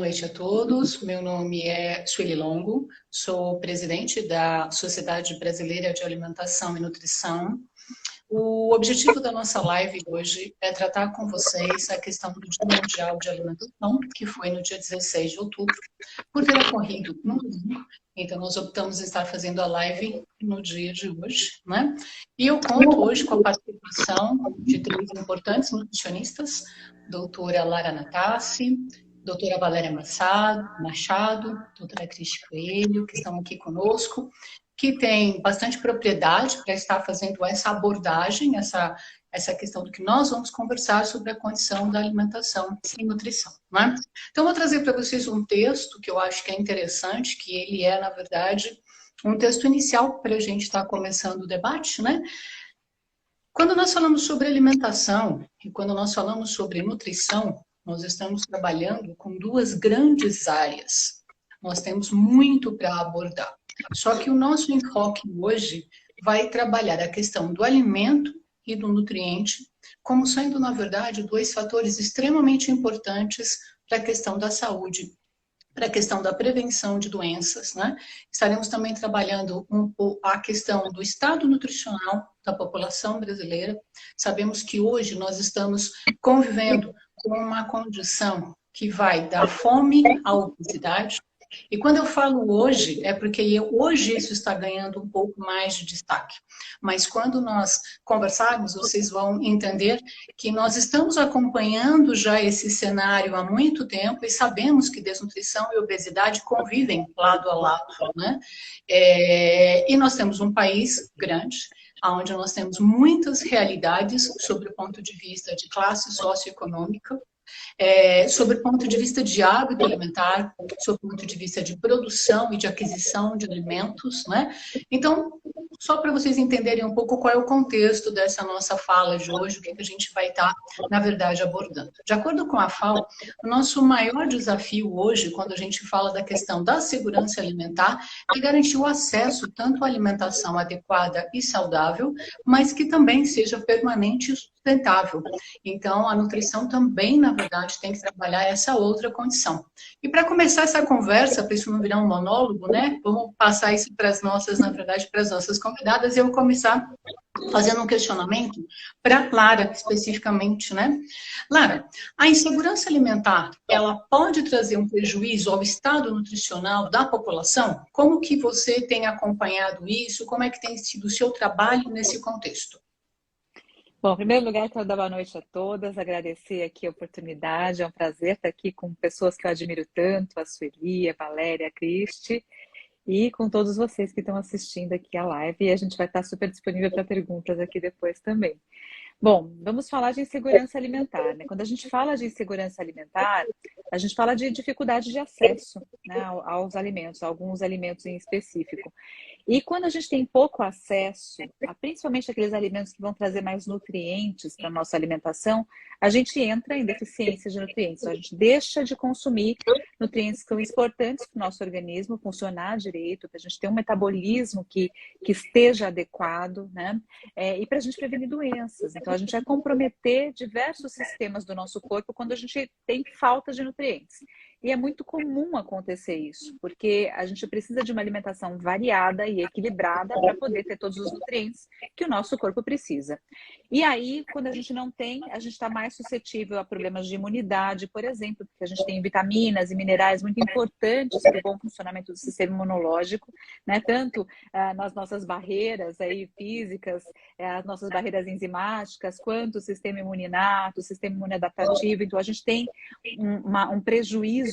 Boa noite a todos. Meu nome é Sueli Longo, sou presidente da Sociedade Brasileira de Alimentação e Nutrição. O objetivo da nossa live hoje é tratar com vocês a questão do Dia Mundial de Alimentação, que foi no dia 16 de outubro, por ter ocorrido no domingo. Então, nós optamos estar fazendo a live no dia de hoje, né? E eu conto hoje com a participação de três importantes nutricionistas, doutora Lara Natassi, doutora Valéria Machado, doutora Cristi Coelho, que estão aqui conosco, que tem bastante propriedade para estar fazendo essa abordagem, essa questão do que nós vamos conversar sobre a condição da alimentação e nutrição, né? Então, vou trazer para vocês um texto que eu acho que é interessante, que ele é, na verdade, um texto inicial para a gente estar começando o debate, né? Quando nós falamos sobre alimentação e quando nós falamos sobre nutrição, nós estamos trabalhando com duas grandes áreas. Nós temos muito para abordar. Só que o nosso enfoque hoje vai trabalhar a questão do alimento e do nutriente como sendo, na verdade, dois fatores extremamente importantes para a questão da saúde, para a questão da prevenção de doenças, né? Estaremos também trabalhando a questão do estado nutricional da população brasileira. Sabemos que hoje nós estamos convivendo com uma condição que vai da fome à obesidade. E quando eu falo hoje, é porque hoje isso está ganhando um pouco mais de destaque. Mas quando nós conversarmos, vocês vão entender que nós estamos acompanhando já esse cenário há muito tempo e sabemos que desnutrição e obesidade convivem lado a lado, né? E nós temos um país grande, onde nós temos muitas realidades sobre o ponto de vista de classe socioeconômica, sobre o ponto de vista de hábito alimentar, sobre o ponto de vista de produção e de aquisição de alimentos, né? Então, só para vocês entenderem um pouco qual é o contexto dessa nossa fala de hoje, o que a gente vai estar, na verdade, abordando. De acordo com a FAO, o nosso maior desafio hoje, quando a gente fala da questão da segurança alimentar, é garantir o acesso tanto à alimentação adequada e saudável, mas que também seja permanente e sustentável. Então, a nutrição também, na verdade, tem que trabalhar essa outra condição. E para começar essa conversa, para isso não virar um monólogo, né? Vamos passar isso para as nossas, na verdade, para as nossas convidadas. Eu vou começar fazendo um questionamento para a Lara, especificamente, né? Lara, a insegurança alimentar, ela pode trazer um prejuízo ao estado nutricional da população? Como que você tem acompanhado isso? Como é que tem sido o seu trabalho nesse contexto? Bom, em primeiro lugar, quero dar boa noite a todas, agradecer aqui a oportunidade, é um prazer estar aqui com pessoas que eu admiro tanto, a Sueli, a Valéria, a Cristi, e com todos vocês que estão assistindo aqui a live, e a gente vai estar super disponível para perguntas aqui depois também. Bom, vamos falar de insegurança alimentar, né? Quando a gente fala de insegurança alimentar, a gente fala de dificuldade de acesso, né, aos alimentos, a alguns alimentos em específico. E quando a gente tem pouco acesso, principalmente aqueles alimentos que vão trazer mais nutrientes para a nossa alimentação, a gente entra em deficiência de nutrientes. A gente deixa de consumir nutrientes que são importantes para o nosso organismo funcionar direito, para a gente ter um metabolismo que esteja adequado, né? E para a gente prevenir doenças. Então, a gente vai comprometer diversos sistemas do nosso corpo quando a gente tem falta de nutrientes. E é muito comum acontecer isso, porque a gente precisa de uma alimentação variada e equilibrada para poder ter todos os nutrientes que o nosso corpo precisa. E aí, quando a gente não tem, a gente está mais suscetível a problemas de imunidade, por exemplo, porque a gente tem vitaminas e minerais muito importantes para o bom funcionamento do sistema imunológico, né? Tanto nas nossas barreiras aí, físicas, as nossas barreiras enzimáticas, quanto o sistema imuninato, o sistema imunadaptativo. Então, a gente tem um prejuízo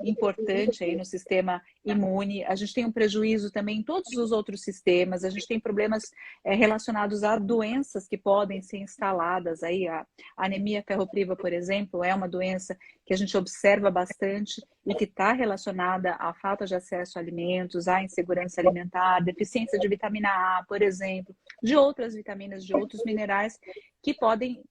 importante aí no sistema imune, a gente tem um prejuízo também em todos os outros sistemas, a gente tem problemas relacionados a doenças que podem ser instaladas aí, a anemia ferropriva, por exemplo, é uma doença que a gente observa bastante e que está relacionada à falta de acesso a alimentos, à insegurança alimentar, deficiência de vitamina A, por exemplo, de outras vitaminas, de outros minerais que podem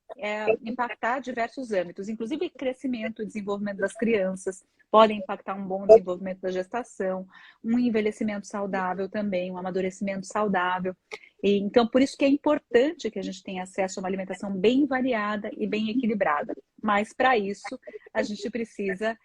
impactar diversos âmbitos, inclusive crescimento e desenvolvimento das crianças, podem impactar um bom desenvolvimento da gestação, um envelhecimento saudável também, um amadurecimento saudável. E, então, por isso que é importante que a gente tenha acesso a uma alimentação bem variada e bem equilibrada. Mas, para isso, a gente precisa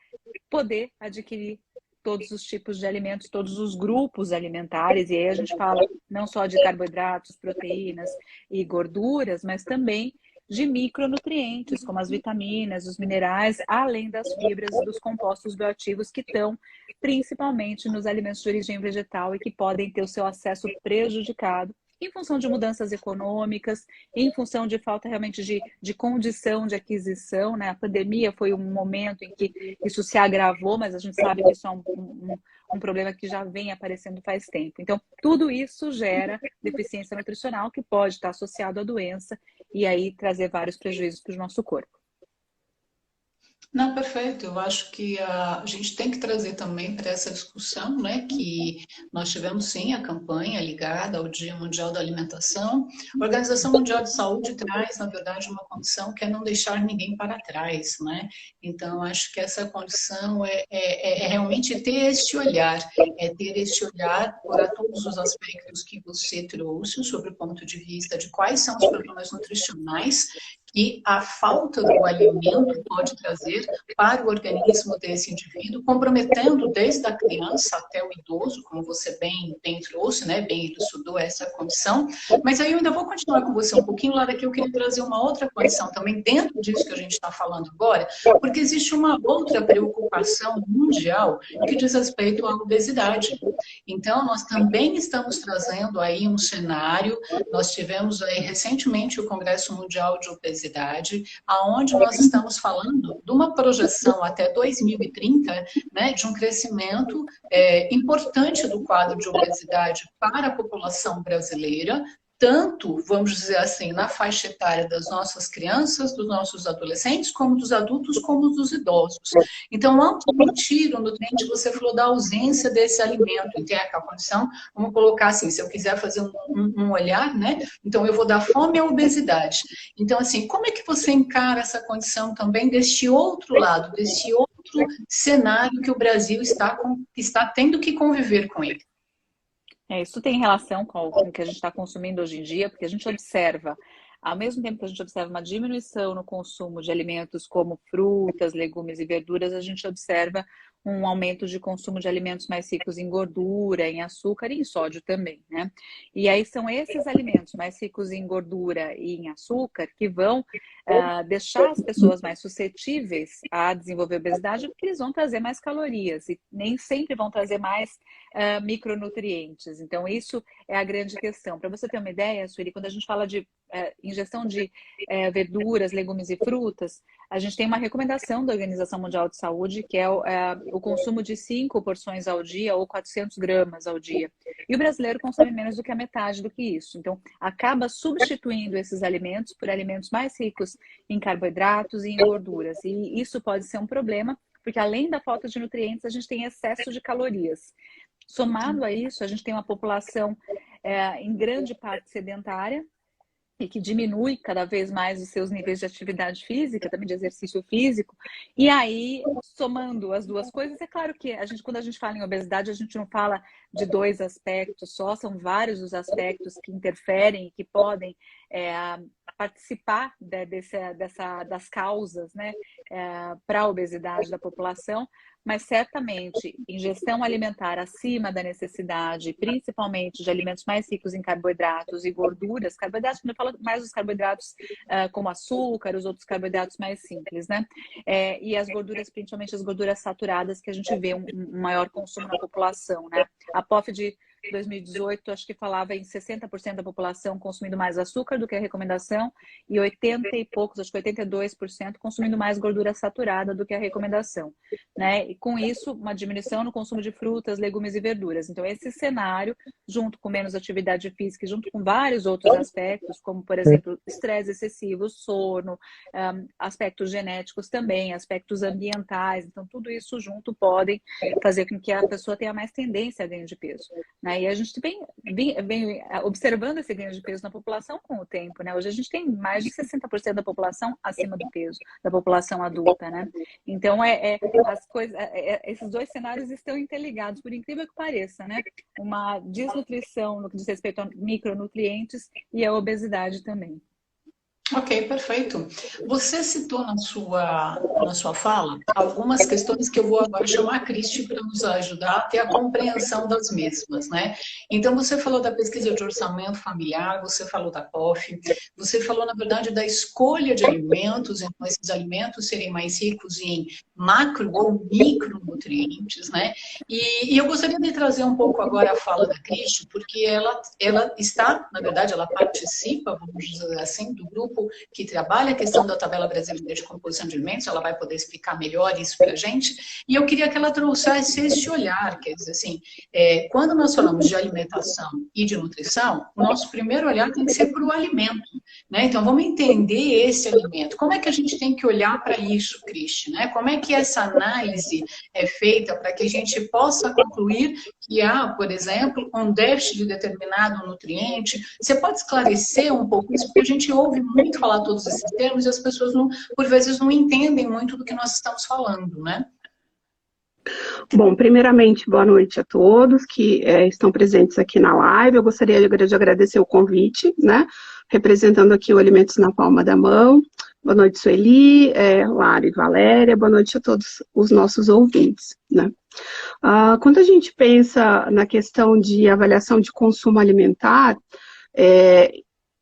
poder adquirir todos os tipos de alimentos, todos os grupos alimentares, e aí a gente fala não só de carboidratos, proteínas e gorduras, mas também de micronutrientes, como as vitaminas, os minerais, além das fibras e dos compostos bioativos que estão principalmente nos alimentos de origem vegetal e que podem ter o seu acesso prejudicado em função de mudanças econômicas, em função de falta realmente de condição de aquisição, né? A pandemia foi um momento em que isso se agravou, mas a gente sabe que isso é um problema que já vem aparecendo faz tempo. Então, tudo isso gera deficiência nutricional que pode estar associado à doença e aí trazer vários prejuízos para o nosso corpo. Não, perfeito. Eu acho que a gente tem que trazer também para essa discussão, né, que nós tivemos sim a campanha ligada ao Dia Mundial da Alimentação. A Organização Mundial de Saúde traz, na verdade, uma condição que é não deixar ninguém para trás, né? Então, acho que essa condição é realmente ter este olhar, para todos os aspectos que você trouxe sobre o ponto de vista de quais são os problemas nutricionais que a falta do alimento pode trazer para o organismo desse indivíduo, comprometendo desde a criança até o idoso, como você bem trouxe, né, bem elucidou essa condição. Mas aí eu ainda vou continuar com você um pouquinho, lá daqui eu queria trazer uma outra condição também dentro disso que a gente está falando agora, porque existe uma outra preocupação mundial que diz respeito à obesidade. Então, nós também estamos trazendo aí um cenário, nós tivemos aí recentemente o Congresso Mundial de Obesidade, aonde nós estamos falando de uma projeção até 2030, né, de um crescimento importante do quadro de obesidade para a população brasileira, tanto, vamos dizer assim, na faixa etária das nossas crianças, dos nossos adolescentes, como dos adultos, como dos idosos. Então, ao omitir o nutriente, você falou da ausência desse alimento, e tem aquela condição, vamos colocar assim, se eu quiser fazer um olhar, né? Então, eu vou dar fome à obesidade. Então, assim, como é que você encara essa condição também deste outro lado, desse outro cenário que o Brasil está tendo que conviver com ele? Isso tem relação com o que a gente está consumindo hoje em dia, porque a gente observa, ao mesmo tempo que a gente observa uma diminuição no consumo de alimentos como frutas, legumes e verduras, a gente observa um aumento de consumo de alimentos mais ricos em gordura, em açúcar e em sódio também, né? E aí são esses alimentos mais ricos em gordura e em açúcar que vão deixar as pessoas mais suscetíveis a desenvolver obesidade, porque eles vão trazer mais calorias e nem sempre vão trazer mais micronutrientes. Então, isso é a grande questão. Para você ter uma ideia, Sueli, quando a gente fala de ingestão de verduras, legumes e frutas, a gente tem uma recomendação da Organização Mundial de Saúde, que é o consumo de 5 porções ao dia ou 400 gramas ao dia. E o brasileiro consome menos do que a metade do que isso. Então, acaba substituindo esses alimentos por alimentos mais ricos em carboidratos e em gorduras. E isso pode ser um problema, porque além da falta de nutrientes, a gente tem excesso de calorias. Somado a isso, a gente tem uma população em grande parte sedentária, e que diminui cada vez mais os seus níveis de atividade física, também de exercício físico. E aí, somando as duas coisas, é claro que quando a gente fala em obesidade, a gente não fala de dois aspectos só, são vários os aspectos que interferem e que podem participar das causas, né, para a obesidade da população, mas certamente ingestão alimentar acima da necessidade, principalmente de alimentos mais ricos em carboidratos e gorduras, carboidratos, quando eu falo mais dos carboidratos como açúcar, os outros carboidratos mais simples, né? E as gorduras, principalmente as gorduras saturadas, que a gente vê um maior consumo na população, né? A POF de 2018, acho que falava em 60% da população consumindo mais açúcar do que a recomendação e 80 e poucos, acho que 82% consumindo mais gordura saturada do que a recomendação, né? E com isso, uma diminuição no consumo de frutas, legumes e verduras. Então, esse cenário, junto com menos atividade física, junto com vários outros aspectos, como, por exemplo, estresse excessivo, sono, aspectos genéticos também, aspectos ambientais. Então, tudo isso junto podem fazer com que a pessoa tenha mais tendência a ganho de peso, né? E a gente vem observando esse ganho de peso na população com o tempo, né? Hoje a gente tem mais de 60% da população acima do peso, da população adulta, né? Então, as coisas, esses dois cenários estão interligados, por incrível que pareça, né? Uma desnutrição no que diz respeito a micronutrientes e a obesidade também. Ok, perfeito. Você citou na sua fala algumas questões que eu vou agora chamar a Cristi para nos ajudar a ter a compreensão das mesmas, né? Então, você falou da pesquisa de orçamento familiar, você falou da POF, você falou, na verdade, da escolha de alimentos, então esses alimentos serem mais ricos em macro ou micronutrientes, né? E eu gostaria de trazer um pouco agora a fala da Cristi, porque ela está, na verdade, ela participa, vamos dizer assim, do grupo que trabalha a questão da tabela brasileira de composição de alimentos, ela vai poder explicar melhor isso para a gente, e eu queria que ela trouxesse esse olhar, quer dizer assim, quando nós falamos de alimentação e de nutrição, o nosso primeiro olhar tem que ser para o alimento, né? Então vamos entender esse alimento, como é que a gente tem que olhar para isso, Cristi, né? Como é que essa análise é feita para que a gente possa concluir que há, por exemplo, um déficit de determinado nutriente? Você pode esclarecer um pouco isso, porque a gente ouve muito falar todos esses termos e as pessoas, não, por vezes, não entendem muito do que nós estamos falando, né? Bom, primeiramente, boa noite a todos que estão presentes aqui na live. Eu gostaria de agradecer o convite, né? Representando aqui o Alimentos na Palma da Mão. Boa noite, Sueli, Lara e Valéria. Boa noite a todos os nossos ouvintes, né? Quando a gente pensa na questão de avaliação de consumo alimentar,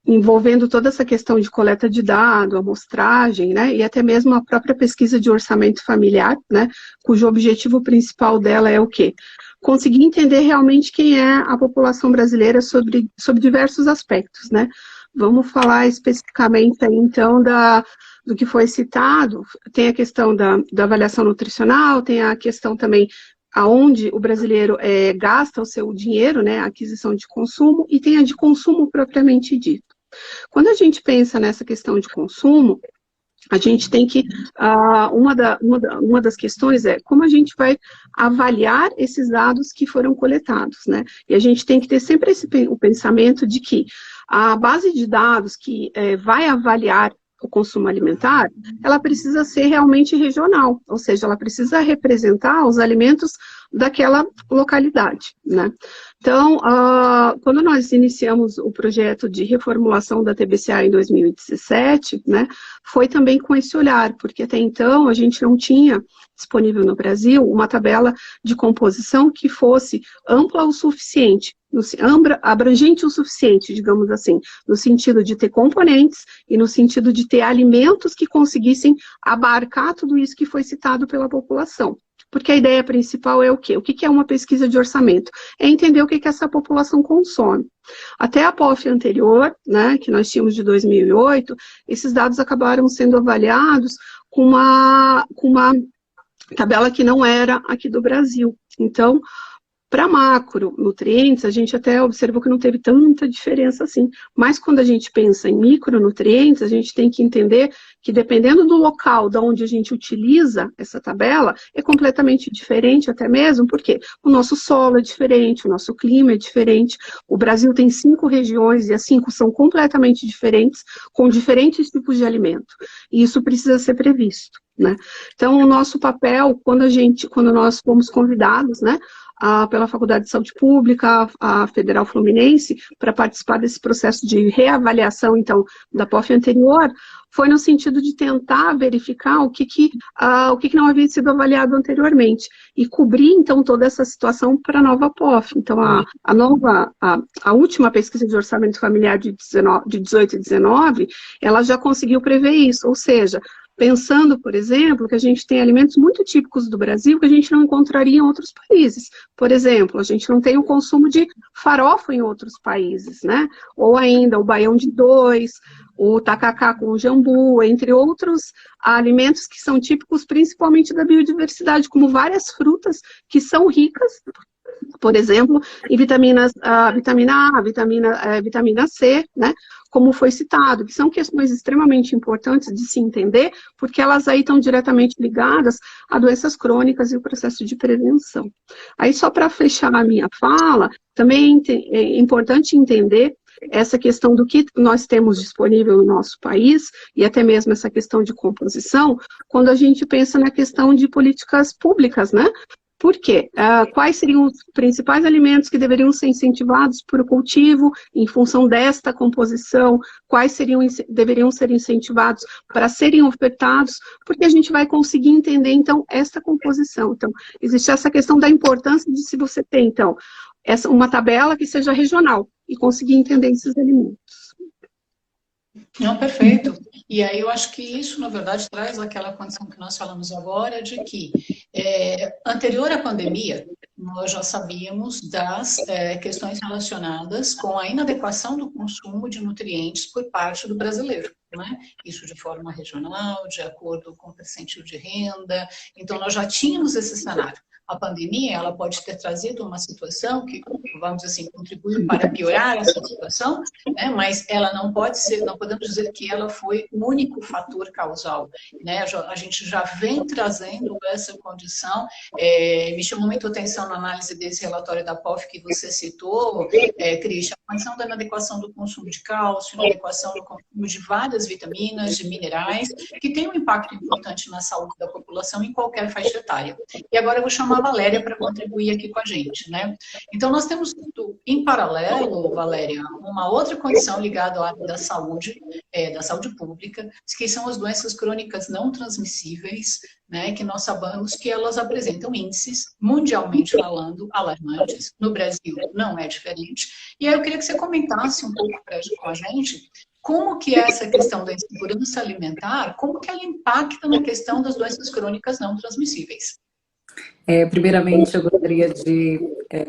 envolvendo toda essa questão de coleta de dados, amostragem, né, e até mesmo a própria pesquisa de orçamento familiar, né, cujo objetivo principal dela é o quê? Conseguir entender realmente quem é a população brasileira sobre diversos aspectos, né. Vamos falar especificamente aí, então, do que foi citado. Tem a questão da avaliação nutricional, tem a questão também aonde o brasileiro gasta o seu dinheiro, né, a aquisição de consumo, e tem a de consumo propriamente dito. Quando a gente pensa nessa questão de consumo, a gente tem que, uma das questões é como a gente vai avaliar esses dados que foram coletados, né? E a gente tem que ter sempre o pensamento de que a base de dados que vai avaliar o consumo alimentar, ela precisa ser realmente regional, ou seja, ela precisa representar os alimentos daquela localidade, né? Então, quando nós iniciamos o projeto de reformulação da TBCA em 2017, né, foi também com esse olhar, porque até então a gente não tinha disponível no Brasil uma tabela de composição que fosse ampla o suficiente, abrangente o suficiente, digamos assim, no sentido de ter componentes e no sentido de ter alimentos que conseguissem abarcar tudo isso que foi citado pela população. Porque a ideia principal é o quê? O que é uma pesquisa de orçamento? É entender o que essa população consome. Até a POF anterior, né, que nós tínhamos de 2008, esses dados acabaram sendo avaliados com uma tabela que não era aqui do Brasil. Então, para macronutrientes, a gente até observou que não teve tanta diferença assim. Mas quando a gente pensa em micronutrientes, a gente tem que entender que dependendo do local de onde a gente utiliza essa tabela, é completamente diferente até mesmo, porque o nosso solo é diferente, o nosso clima é diferente. O Brasil tem 5 regiões e as 5 são completamente diferentes, com diferentes tipos de alimento. E isso precisa ser previsto, né? Então, o nosso papel, quando nós fomos convidados, né, pela Faculdade de Saúde Pública, a Federal Fluminense, para participar desse processo de reavaliação, então, da POF anterior, foi no sentido de tentar verificar o que não havia sido avaliado anteriormente, e cobrir, então, toda essa situação para a nova POF. Então, a última pesquisa de orçamento familiar de 18 e 19, ela já conseguiu prever isso, ou seja, pensando, por exemplo, que a gente tem alimentos muito típicos do Brasil que a gente não encontraria em outros países. Por exemplo, a gente não tem o consumo de farofa em outros países, né? Ou ainda o baião de dois, o tacacá com jambu, entre outros alimentos que são típicos principalmente da biodiversidade, como várias frutas que são ricas, por exemplo, em vitamina A, vitamina C, né? Como foi citado, que são questões extremamente importantes de se entender, porque elas aí estão diretamente ligadas a doenças crônicas e o processo de prevenção. Aí, só para fechar a minha fala, também é importante entender essa questão do que nós temos disponível no nosso país, e até mesmo essa questão de composição, quando a gente pensa na questão de políticas públicas, né? Por quê? Quais seriam os principais alimentos que deveriam ser incentivados por o cultivo em função desta composição? Quais deveriam ser incentivados para serem ofertados? Porque a gente vai conseguir entender, então, esta composição. Então, existe essa questão da importância de se você tem, então, uma tabela que seja regional e conseguir entender esses alimentos. Não, perfeito. E aí eu acho que isso, na verdade, traz aquela condição que nós falamos agora de que, anterior à pandemia, nós já sabíamos das questões relacionadas com a inadequação do consumo de nutrientes por parte do brasileiro, né? Isso de forma regional, de acordo com o percentil de renda. Então, nós já tínhamos esse cenário. A pandemia, ela pode ter trazido uma situação que, vamos dizer assim, contribuiu para piorar essa situação, né? Mas ela não pode ser, não podemos dizer que ela foi o único fator causal, né? A gente já vem trazendo essa condição. Me chamou muito a atenção na análise desse relatório da POF que você citou, Cristian, a condição da inadequação do consumo de cálcio, inadequação do consumo de várias vitaminas, de minerais, que tem um impacto importante na saúde da população em qualquer faixa etária. E agora eu vou chamar a Valéria para contribuir aqui com a gente, né? Então, nós temos, em paralelo, Valéria, uma outra condição ligada à área da saúde pública, que são as doenças crônicas não transmissíveis, né, que nós sabemos que elas apresentam índices, mundialmente falando, alarmantes. No Brasil não é diferente. E aí eu queria que você comentasse um pouco com a gente como que essa questão da insegurança alimentar, como que ela impacta na questão das doenças crônicas não transmissíveis. Primeiramente, eu gostaria de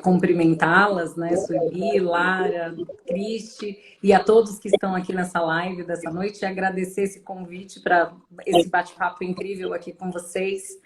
cumprimentá-las, né, Sueli, Lara, Cristi, e a todos que estão aqui nessa live dessa noite, e agradecer esse convite para esse bate-papo incrível aqui com vocês.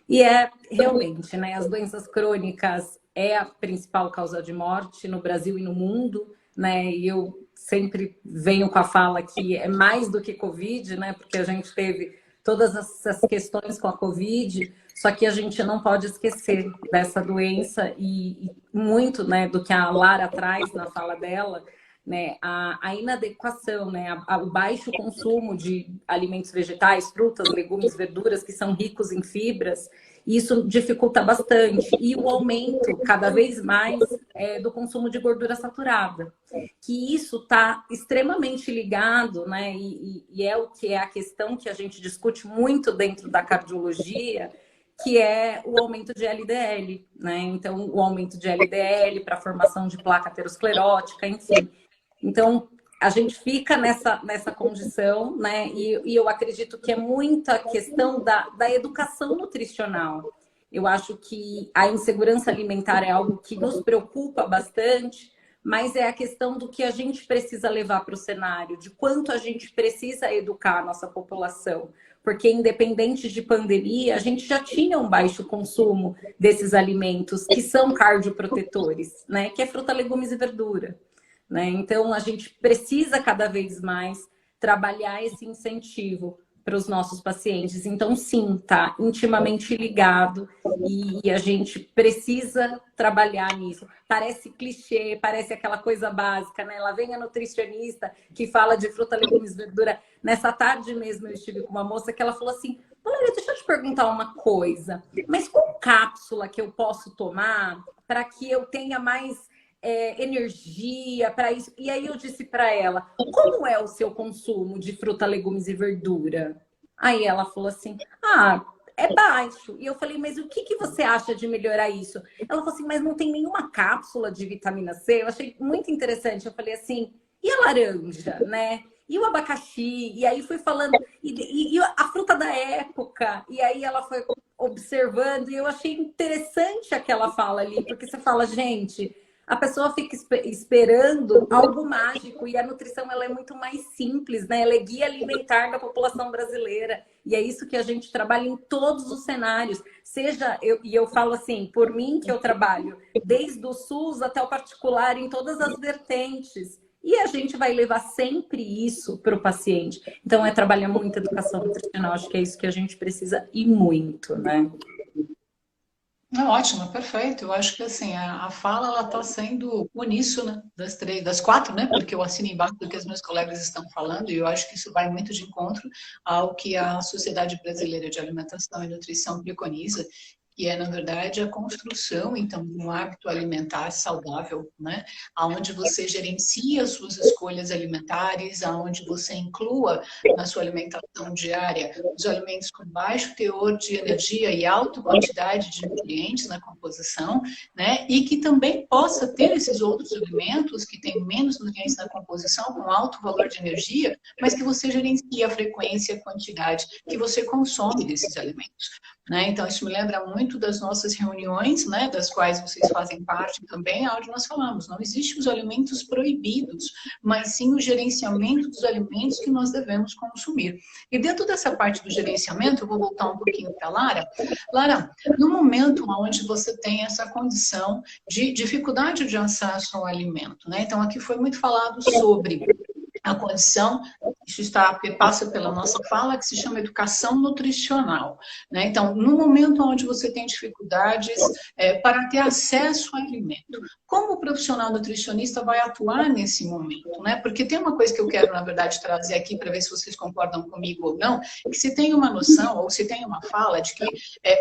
E realmente, né, as doenças crônicas é a principal causa de morte no Brasil e no mundo, né, e eu sempre venho com a fala que é mais do que Covid, né, porque a gente teve todas essas questões com a Covid, só que a gente não pode esquecer dessa doença e muito, né, do que a Lara traz na fala dela, né, a inadequação, né, o baixo consumo de alimentos vegetais, frutas, legumes, verduras, que são ricos em fibras, isso dificulta bastante. E o aumento, cada vez mais, do consumo de gordura saturada. Que isso está extremamente ligado, né, e é o que é a questão que a gente discute muito dentro da cardiologia, que é o aumento de LDL, né? Então, o aumento de LDL para a formação de placa aterosclerótica, enfim. Então, a gente fica nessa condição, né? E eu acredito que é muita questão da educação nutricional. Eu acho que a insegurança alimentar é algo que nos preocupa bastante, mas é a questão do que a gente precisa levar para o cenário, de quanto a gente precisa educar a nossa população. Porque, independente de pandemia, a gente já tinha um baixo consumo desses alimentos que são cardioprotetores, né? Que é fruta, legumes e verdura. Né? Então, a gente precisa cada vez mais trabalhar esse incentivo para os nossos pacientes. Então, sim, tá intimamente ligado e a gente precisa trabalhar nisso. Parece clichê, parece aquela coisa básica, né? Lá vem a nutricionista que fala de fruta, legumes, verdura. Nessa tarde mesmo eu estive com uma moça que ela falou assim: Valéria, deixa eu te perguntar uma coisa, mas qual cápsula que eu posso tomar para que eu tenha mais energia para isso? E aí eu disse para ela: como é o seu consumo de fruta, legumes e verdura? Aí ela falou assim: é baixo. E eu falei: mas o que você acha de melhorar isso? Ela falou assim: mas não tem nenhuma cápsula de vitamina C? Eu achei muito interessante. Eu falei assim: e a laranja, né? E o abacaxi? E aí fui falando, e a fruta da época. E aí ela foi observando, e eu achei interessante aquela fala ali, porque você fala, gente, a pessoa fica esperando algo mágico, e a nutrição ela é muito mais simples, né? Ela é guia alimentar da população brasileira, e é isso que a gente trabalha em todos os cenários. Eu falo assim, por mim que eu trabalho desde o SUS até o particular, em todas as vertentes, e a gente vai levar sempre isso para o paciente. Então, trabalhar muito a educação nutricional, acho que é isso que a gente precisa e muito, né? Ótimo, perfeito. Eu acho que assim, a fala ela está sendo uníssona das quatro, né? Porque eu assino embaixo do que os meus colegas estão falando, e eu acho que isso vai muito de encontro ao que a Sociedade Brasileira de Alimentação e Nutrição preconiza. que é, na verdade, a construção, então, de um hábito alimentar saudável, né? Onde você gerencia as suas escolhas alimentares, aonde você inclua na sua alimentação diária os alimentos com baixo teor de energia e alta quantidade de nutrientes na composição, né? E que também possa ter esses outros alimentos que têm menos nutrientes na composição, com alto valor de energia, mas que você gerencia a frequência e a quantidade que você consome desses alimentos, né? Então, isso me lembra muito das nossas reuniões, né, das quais vocês fazem parte também, onde nós falamos, não existem os alimentos proibidos, mas sim o gerenciamento dos alimentos que nós devemos consumir. E dentro dessa parte do gerenciamento, eu vou voltar um pouquinho para a Lara. Lara, no momento onde você tem essa condição de dificuldade de acesso ao alimento, né? Então, aqui foi muito falado sobre a condição, isso passa pela nossa fala, que se chama educação nutricional, né? Então, no momento onde você tem dificuldades para ter acesso ao alimento, como o profissional nutricionista vai atuar nesse momento, né? Porque tem uma coisa que eu quero, na verdade, trazer aqui para ver se vocês concordam comigo ou não, que se tem uma noção, ou se tem uma fala de que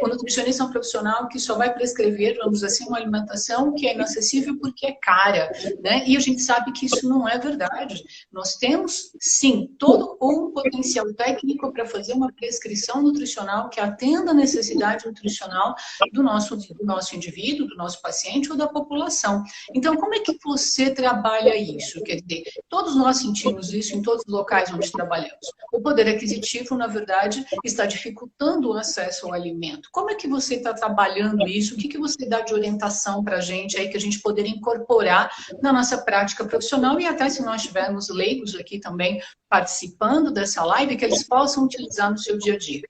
o nutricionista é um profissional que só vai prescrever, vamos dizer assim, uma alimentação que é inacessível porque é cara, né? E a gente sabe que isso não é verdade. Nós temos, sim, todo um potencial técnico para fazer uma prescrição nutricional que atenda a necessidade nutricional do nosso indivíduo, do nosso paciente ou da população. Então, como é que você trabalha isso? Quer dizer, todos nós sentimos isso em todos os locais onde trabalhamos. O poder aquisitivo, na verdade, está dificultando o acesso ao alimento. Como é que você está trabalhando isso? O que você dá de orientação para a gente aí que a gente poderia incorporar na nossa prática profissional e até se nós tivermos leigos aqui também participando dessa live, que eles possam utilizar no seu dia a dia.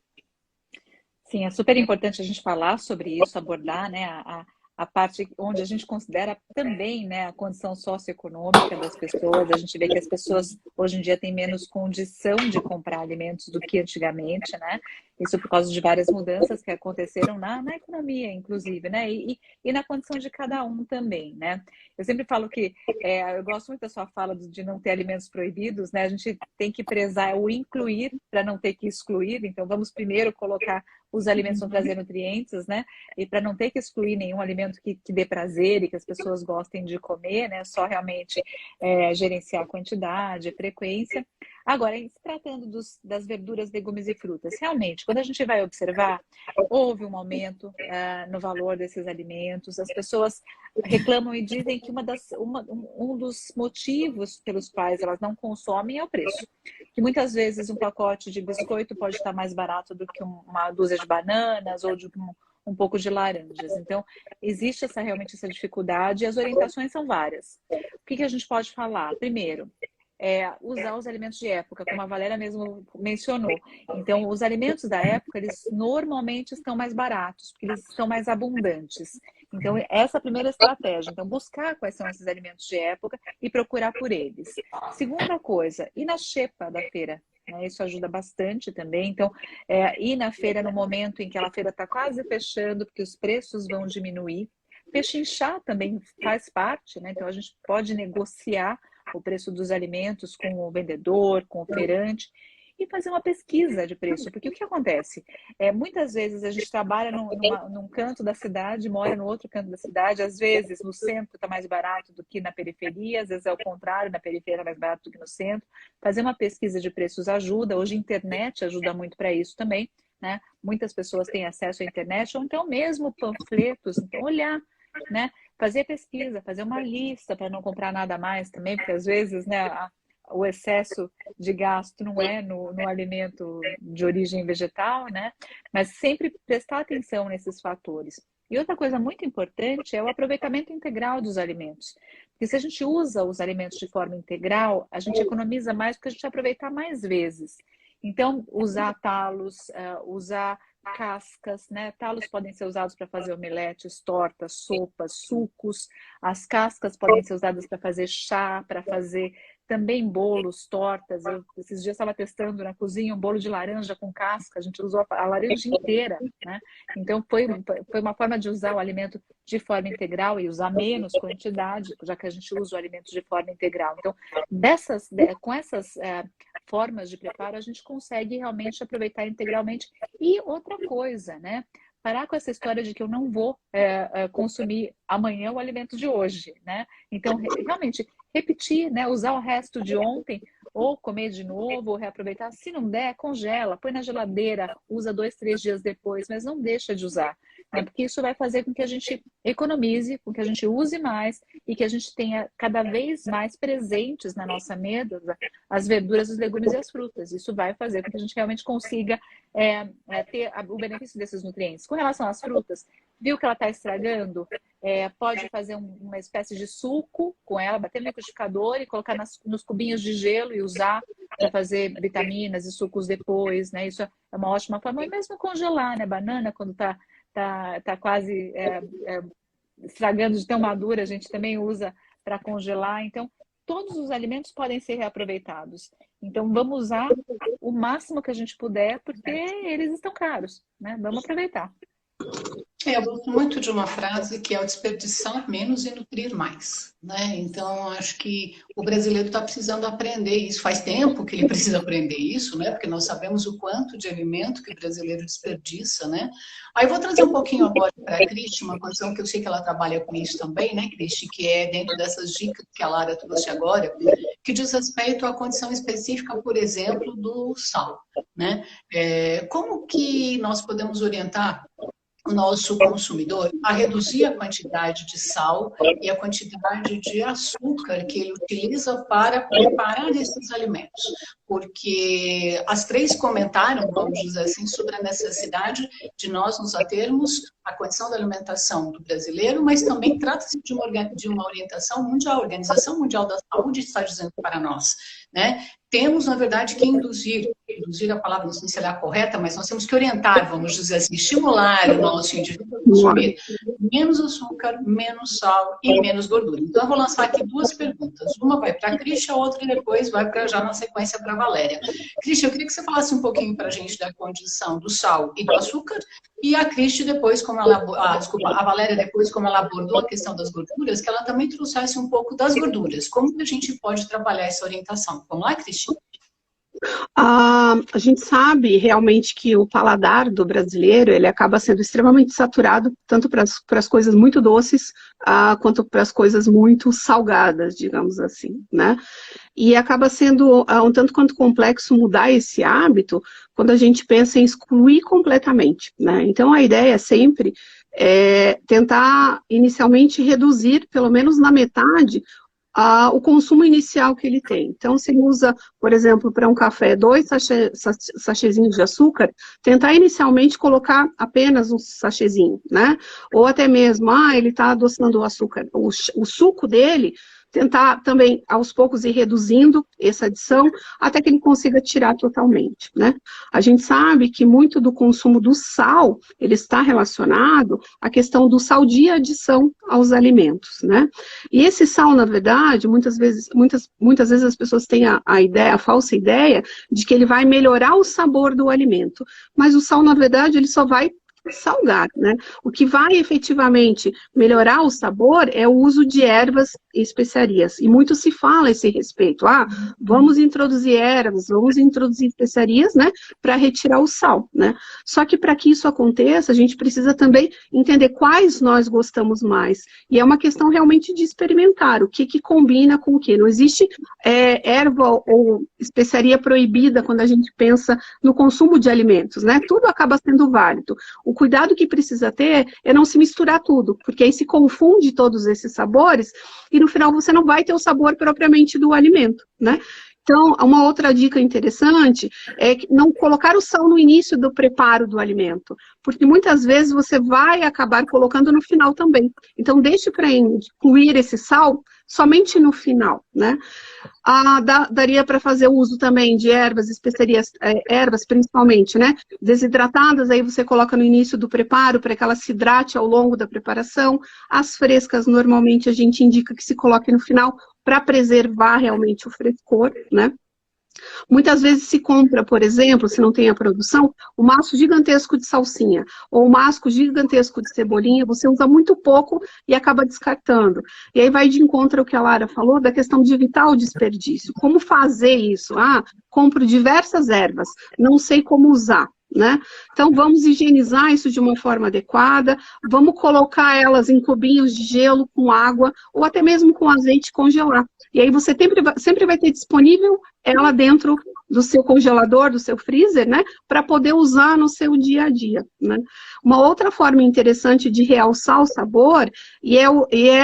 Sim, é super importante a gente falar sobre isso, abordar, né, a parte onde a gente considera também, né, a condição socioeconômica das pessoas. A gente vê que as pessoas hoje em dia têm menos condição de comprar alimentos do que antigamente, né? Isso por causa de várias mudanças que aconteceram na economia, inclusive, né? E na condição de cada um também, né? Eu sempre falo que eu gosto muito da sua fala de não ter alimentos proibidos, né? A gente tem que prezar o incluir para não ter que excluir. Então, vamos primeiro colocar os alimentos vão trazer nutrientes, né? E para não ter que excluir nenhum alimento que dê prazer e que as pessoas gostem de comer, né? Só realmente gerenciar a quantidade, frequência. Agora, se tratando das verduras, legumes e frutas, realmente, quando a gente vai observar, houve um aumento no valor desses alimentos. As pessoas reclamam e dizem que um dos motivos pelos quais elas não consomem é o preço. Que muitas vezes um pacote de biscoito pode estar mais barato do que uma dúzia de bananas ou de um pouco de laranjas. Então, existe realmente essa dificuldade e as orientações são várias. O que a gente pode falar? Primeiro, usar os alimentos de época, como a Valéria mesmo mencionou. Então, os alimentos da época, eles normalmente estão mais baratos, porque eles estão mais abundantes. Então, essa é a primeira estratégia. Então, buscar quais são esses alimentos de época e procurar por eles. Segunda coisa, ir na xepa da feira. Isso ajuda bastante também. Então, ir na feira no momento em que a feira está quase fechando, porque os preços vão diminuir. Pechinchar também faz parte, né? Então, a gente pode negociar o preço dos alimentos com o vendedor, com o feirante, e fazer uma pesquisa de preço. Porque o que acontece? Muitas vezes a gente trabalha num canto da cidade, mora no outro canto da cidade, às vezes no centro está mais barato do que na periferia, às vezes é o contrário, na periferia é mais barato do que no centro. Fazer uma pesquisa de preços ajuda, hoje a internet ajuda muito para isso também, né? Muitas pessoas têm acesso à internet, ou então mesmo panfletos, então olhar, né? Fazer pesquisa, fazer uma lista para não comprar nada mais também, porque às vezes, né, o excesso de gasto não é no alimento de origem vegetal, né? Mas sempre prestar atenção nesses fatores. E outra coisa muito importante é o aproveitamento integral dos alimentos. Porque se a gente usa os alimentos de forma integral, a gente economiza mais porque a gente aproveita mais vezes. Então, usar talos, usar cascas, né? Talos podem ser usados para fazer omeletes, tortas, sopas, sucos. As cascas podem ser usadas para fazer chá, para fazer também bolos, tortas. Esses dias estava testando na cozinha um bolo de laranja com casca. A gente usou a laranja inteira, né? Então, foi uma forma de usar o alimento de forma integral e usar menos quantidade, já que a gente usa o alimento de forma integral. Então, com essas formas de preparo, a gente consegue realmente aproveitar integralmente. E outra coisa, né? parar com essa história de que eu não vou consumir amanhã o alimento de hoje, né? Então, realmente, repetir, né? Usar o resto de ontem, ou comer de novo, ou reaproveitar. Se não der, congela, põe na geladeira, usa 2, 3 dias depois, mas não deixa de usar, né? Porque isso vai fazer com que a gente economize, com que a gente use mais e que a gente tenha cada vez mais presentes na nossa mesa as verduras, os legumes e as frutas. Isso vai fazer com que a gente realmente consiga ter o benefício desses nutrientes. Com relação às frutas, viu que ela está estragando? Pode fazer uma espécie de suco com ela, bater no liquidificador e colocar nos cubinhos de gelo e usar para fazer vitaminas e sucos depois, né? Isso é uma ótima forma. E mesmo congelar, né? Banana, quando tá quase estragando de tão madura, a gente também usa para congelar. Então, todos os alimentos podem ser reaproveitados. Então, vamos usar o máximo que a gente puder, porque eles estão caros, né? Vamos aproveitar. Eu gosto muito de uma frase que é o desperdiçar menos e nutrir mais, né? Então, acho que o brasileiro está precisando aprender isso. Faz tempo que ele precisa aprender isso, né? Porque nós sabemos o quanto de alimento que o brasileiro desperdiça, né? Aí eu vou trazer um pouquinho agora para a Cristi, uma condição que eu sei que ela trabalha com isso também, né, Cristi? Que é dentro dessas dicas que a Lara trouxe agora, que diz respeito à condição específica, por exemplo, do sal, né? Como que nós podemos orientar o nosso consumidor a reduzir a quantidade de sal e a quantidade de açúcar que ele utiliza para preparar esses alimentos? Porque as três comentaram, vamos dizer assim, sobre a necessidade de nós nos atermos à condição da alimentação do brasileiro, mas também trata-se de uma orientação mundial. A Organização Mundial da Saúde está dizendo para nós, né? Temos, na verdade, que induzir a palavra, não sei se ela é correta, mas nós temos que orientar, vamos dizer assim, estimular o nosso indivíduo a consumir menos açúcar, menos sal e menos gordura. Então, eu vou lançar aqui duas perguntas. Uma vai para a Cristi, a outra depois vai já na sequência para a Valéria. Cristi, eu queria que você falasse um pouquinho para a gente da condição do sal e do açúcar, e a Cristi depois, a Valéria depois, como ela abordou a questão das gorduras, que ela também trouxesse um pouco das gorduras. Como que a gente pode trabalhar essa orientação? Vamos lá, Cristi? A gente sabe realmente que o paladar do brasileiro, ele acaba sendo extremamente saturado, tanto para as coisas muito doces, quanto para as coisas muito salgadas, digamos assim, né? E acaba sendo um tanto quanto complexo mudar esse hábito quando a gente pensa em excluir completamente, né? Então, a ideia sempre é tentar, inicialmente, reduzir, pelo menos na metade, o consumo inicial que ele tem. Então, se ele usa, por exemplo, para um café, 2 sachêzinhos de açúcar, tentar inicialmente colocar apenas um sachêzinho, né? Ou até mesmo, ele está adoçando o açúcar, o suco dele, tentar também, aos poucos, ir reduzindo essa adição, até que ele consiga tirar totalmente, né? A gente sabe que muito do consumo do sal, ele está relacionado à questão do sal de adição aos alimentos, né? E esse sal, na verdade, muitas vezes as pessoas têm a falsa ideia de que ele vai melhorar o sabor do alimento, mas o sal, na verdade, ele só vai salgar, né? O que vai efetivamente melhorar o sabor é o uso de ervas e especiarias. E muito se fala a esse respeito. Vamos introduzir ervas, vamos introduzir especiarias, né? Para retirar o sal, né? Só que para que isso aconteça, a gente precisa também entender quais nós gostamos mais. E é uma questão realmente de experimentar o que combina com o que. Não existe erva ou especiaria proibida quando a gente pensa no consumo de alimentos, né? Tudo acaba sendo válido. O cuidado que precisa ter é não se misturar tudo, porque aí se confunde todos esses sabores e no final você não vai ter o sabor propriamente do alimento, né? Então, uma outra dica interessante é não colocar o sal no início do preparo do alimento, porque muitas vezes você vai acabar colocando no final também. Então, deixe para incluir esse sal somente no final, né? Daria para fazer uso também de ervas, especiarias, ervas principalmente, né? Desidratadas, aí você coloca no início do preparo para que ela se hidrate ao longo da preparação. As frescas, normalmente, a gente indica que se coloque no final para preservar realmente o frescor, né? Muitas vezes se compra, por exemplo, se não tem a produção, um maço gigantesco de salsinha ou um maço gigantesco de cebolinha, você usa muito pouco e acaba descartando. E aí vai de encontro ao que a Lara falou da questão de evitar o desperdício. Como fazer isso? Compro diversas ervas, não sei como usar. né? Então, vamos higienizar isso de uma forma adequada, vamos colocar elas em cubinhos de gelo com água, ou até mesmo com azeite e congelar. E aí você sempre vai ter disponível ela dentro do seu congelador, do seu freezer, né? Para poder usar no seu dia a dia, né? Uma outra forma interessante de realçar o sabor,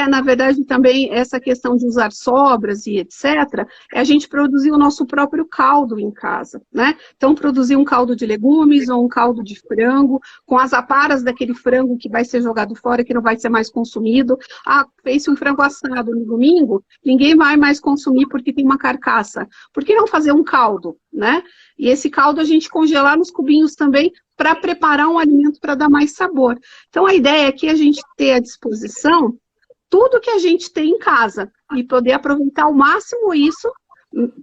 na verdade, também essa questão de usar sobras e etc., é a gente produzir o nosso próprio caldo em casa, né? Então, produzir um caldo de legumes ou um caldo de frango, com as aparas daquele frango que vai ser jogado fora, que não vai ser mais consumido. Ah, fez um frango assado no domingo, ninguém vai mais consumir porque tem uma carcaça. Por que não fazer um caldo, né? E esse caldo a gente congelar nos cubinhos também para preparar um alimento para dar mais sabor. Então, a ideia é que a gente ter à disposição tudo que a gente tem em casa e poder aproveitar ao máximo isso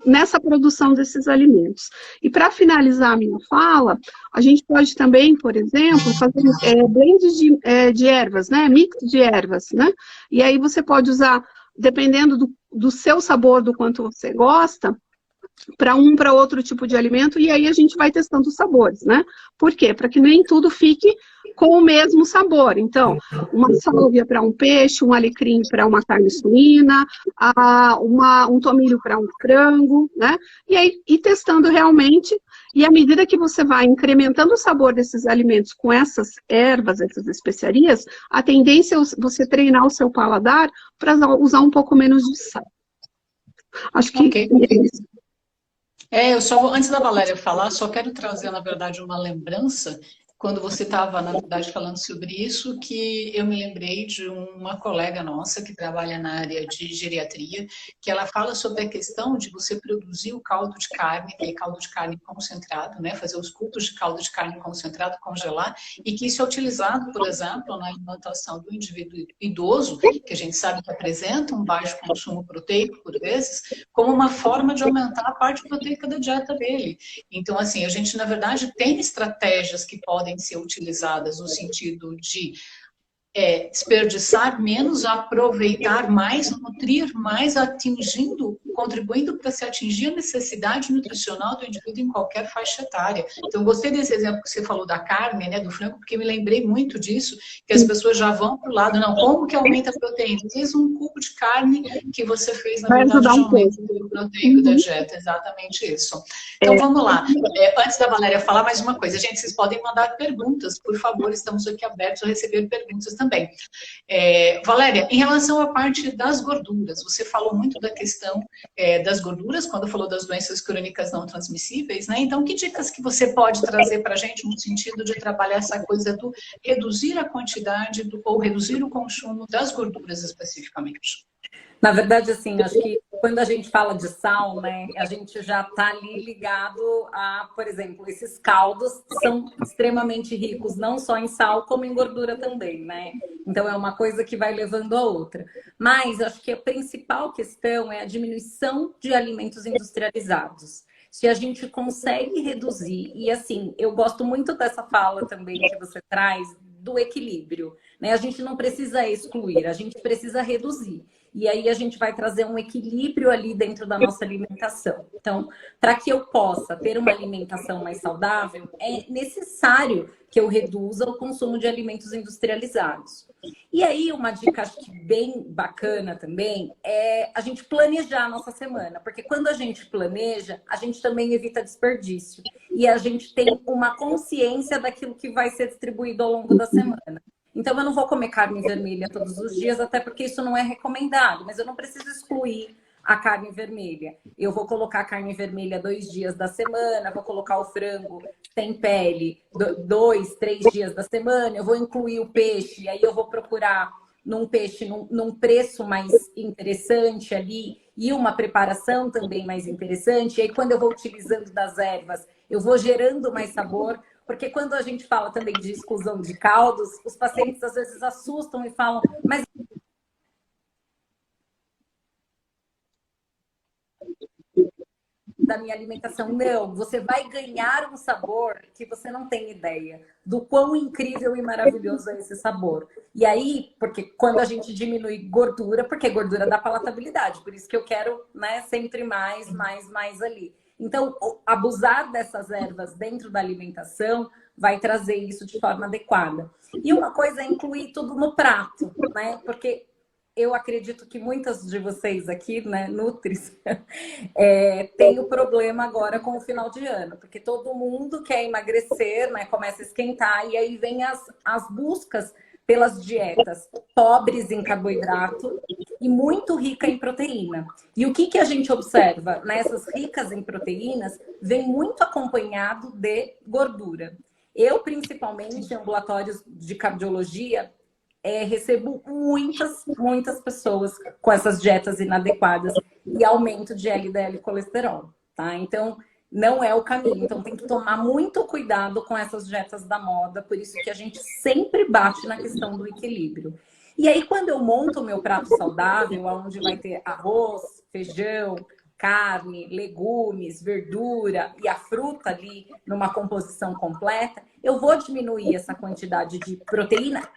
nessa produção desses alimentos. E para finalizar a minha fala, a gente pode também, por exemplo, fazer blends de ervas, né? Mix de ervas, né? E aí você pode usar, dependendo do seu sabor, do quanto você gosta, para outro tipo de alimento, e aí a gente vai testando os sabores, né? Por quê? Para que nem tudo fique com o mesmo sabor. Então, uma sálvia para um peixe, um alecrim para uma carne suína, um tomilho para um frango, né? E aí, ir testando realmente, e à medida que você vai incrementando o sabor desses alimentos com essas ervas, essas especiarias, a tendência é você treinar o seu paladar para usar um pouco menos de sal. Acho que é isso. Antes da Valéria falar, só quero trazer, na verdade, uma lembrança. Quando você estava, na verdade, falando sobre isso, que eu me lembrei de uma colega nossa que trabalha na área de geriatria, que ela fala sobre a questão de você produzir o caldo de carne, aquele caldo de carne concentrado, né? Fazer os cubos de caldo de carne concentrado, congelar, e que isso é utilizado, por exemplo, na alimentação do indivíduo idoso, que a gente sabe que apresenta um baixo consumo proteico, por vezes, como uma forma de aumentar a parte proteica da dieta dele. Então, assim, a gente, na verdade, tem estratégias que podem ser utilizadas no sentido de desperdiçar menos, aproveitar mais, nutrir mais, contribuindo para se atingir a necessidade nutricional do indivíduo em qualquer faixa etária. Então, eu gostei desse exemplo que você falou da carne, né, do frango, porque me lembrei muito disso, que as pessoas já vão para o lado, não, como que aumenta a proteína? Às vezes um cubo de carne que você fez, na verdade, já aumenta o proteico da dieta, exatamente isso. Então, vamos lá. Antes da Valéria falar, mais uma coisa. Gente, vocês podem mandar perguntas, por favor, estamos aqui abertos a receber perguntas também. Valéria, em relação à parte das gorduras, você falou muito da questão das gorduras, quando falou das doenças crônicas não transmissíveis, né? Então, que dicas que você pode trazer para a gente no sentido de trabalhar essa coisa do reduzir a quantidade ou reduzir o consumo das gorduras especificamente? Na verdade, assim, acho que quando a gente fala de sal, né, a gente já está ali ligado a, por exemplo, esses caldos são extremamente ricos, não só em sal, como em gordura também, né? Então, é uma coisa que vai levando a outra. Mas, acho que a principal questão é a diminuição de alimentos industrializados. Se a gente consegue reduzir, e assim, eu gosto muito dessa fala também que você traz, do equilíbrio, né? A gente não precisa excluir, a gente precisa reduzir. E aí a gente vai trazer um equilíbrio ali dentro da nossa alimentação. Então, para que eu possa ter uma alimentação mais saudável, é necessário que eu reduza o consumo de alimentos industrializados. E aí, uma dica acho que bem bacana também é a gente planejar a nossa semana. Porque quando a gente planeja, a gente também evita desperdício. E a gente tem uma consciência daquilo que vai ser distribuído ao longo da semana. Então, eu não vou comer carne vermelha todos os dias, até porque isso não é recomendado. Mas eu não preciso excluir a carne vermelha. Eu vou colocar a carne vermelha 2 dias da semana, vou colocar o frango sem pele 2, 3 dias da semana, eu vou incluir o peixe, aí eu vou procurar num peixe num preço mais interessante ali e uma preparação também mais interessante. E aí, quando eu vou utilizando das ervas, eu vou gerando mais sabor. Porque quando a gente fala também de exclusão de caldos, os pacientes às vezes assustam e falam, mas da minha alimentação. Não, você vai ganhar um sabor que você não tem ideia do quão incrível e maravilhoso é esse sabor. E aí, porque quando a gente diminui gordura, porque gordura dá palatabilidade, por isso que eu quero, né, sempre mais ali. Então, abusar dessas ervas dentro da alimentação vai trazer isso de forma adequada. E uma coisa é incluir tudo no prato, né? Porque eu acredito que muitas de vocês aqui, né, Nutris, tem o problema agora com o final de ano, porque todo mundo quer emagrecer, né, começa a esquentar, e aí vem as buscas pelas dietas pobres em carboidrato e muito rica em proteína. E o que a gente observa? Nessas ricas em proteínas, vem muito acompanhado de gordura. Eu, principalmente, em ambulatórios de cardiologia, recebo muitas pessoas com essas dietas inadequadas e aumento de LDL colesterol, tá? Então, não é o caminho. Então, tem que tomar muito cuidado com essas dietas da moda, por isso que a gente sempre bate na questão do equilíbrio. E aí, quando eu monto o meu prato saudável, onde vai ter arroz, feijão, carne, legumes, verdura e a fruta ali numa composição completa, eu vou diminuir essa quantidade de proteína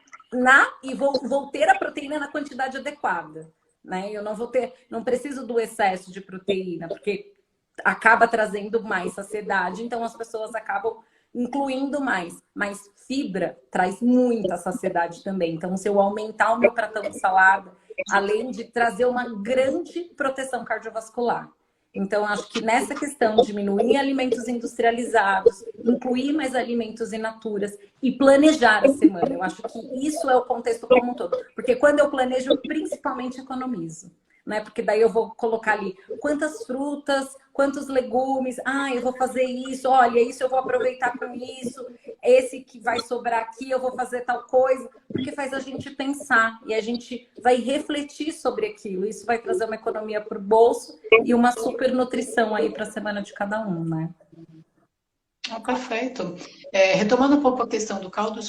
e vou ter a proteína na quantidade adequada, né? Eu não preciso do excesso de proteína, porque acaba trazendo mais saciedade, então as pessoas acabam incluindo mais. Mas fibra traz muita saciedade também. Então, se eu aumentar o meu pratão de salada, além de trazer uma grande proteção cardiovascular. Então, acho que nessa questão, diminuir alimentos industrializados, incluir mais alimentos in naturas e planejar a semana. Eu acho que isso é o contexto como um todo. Porque quando eu planejo, eu principalmente economizo. Né? Porque daí eu vou colocar ali quantas frutas, quantos legumes, eu vou fazer isso, olha, isso eu vou aproveitar com isso, esse que vai sobrar aqui eu vou fazer tal coisa, porque faz a gente pensar e a gente vai refletir sobre aquilo. Isso vai trazer uma economia para o bolso e uma super nutrição aí para a semana de cada um, né? Perfeito. Retomando um pouco a questão do caldo,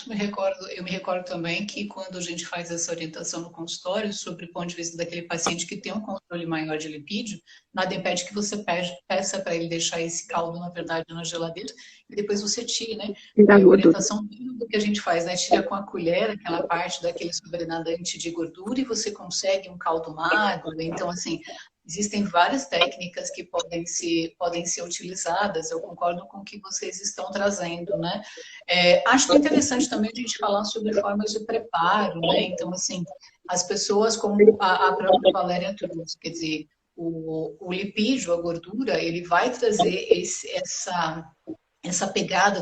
eu me recordo também que quando a gente faz essa orientação no consultório, sobre o ponto de vista daquele paciente que tem um controle maior de lipídio, nada impede que você peça para ele deixar esse caldo, na verdade, na geladeira, e depois você tire, né? A orientação do que a gente faz, né? Tira com a colher aquela parte daquele sobrenadante de gordura e você consegue um caldo magro. Então, assim, existem várias técnicas que podem ser utilizadas, eu concordo com o que vocês estão trazendo, né? Acho que é interessante também a gente falar sobre formas de preparo, né? Então, assim, as pessoas, como a própria Valéria trouxe, quer dizer, o lipídio, a gordura, ele vai trazer essa pegada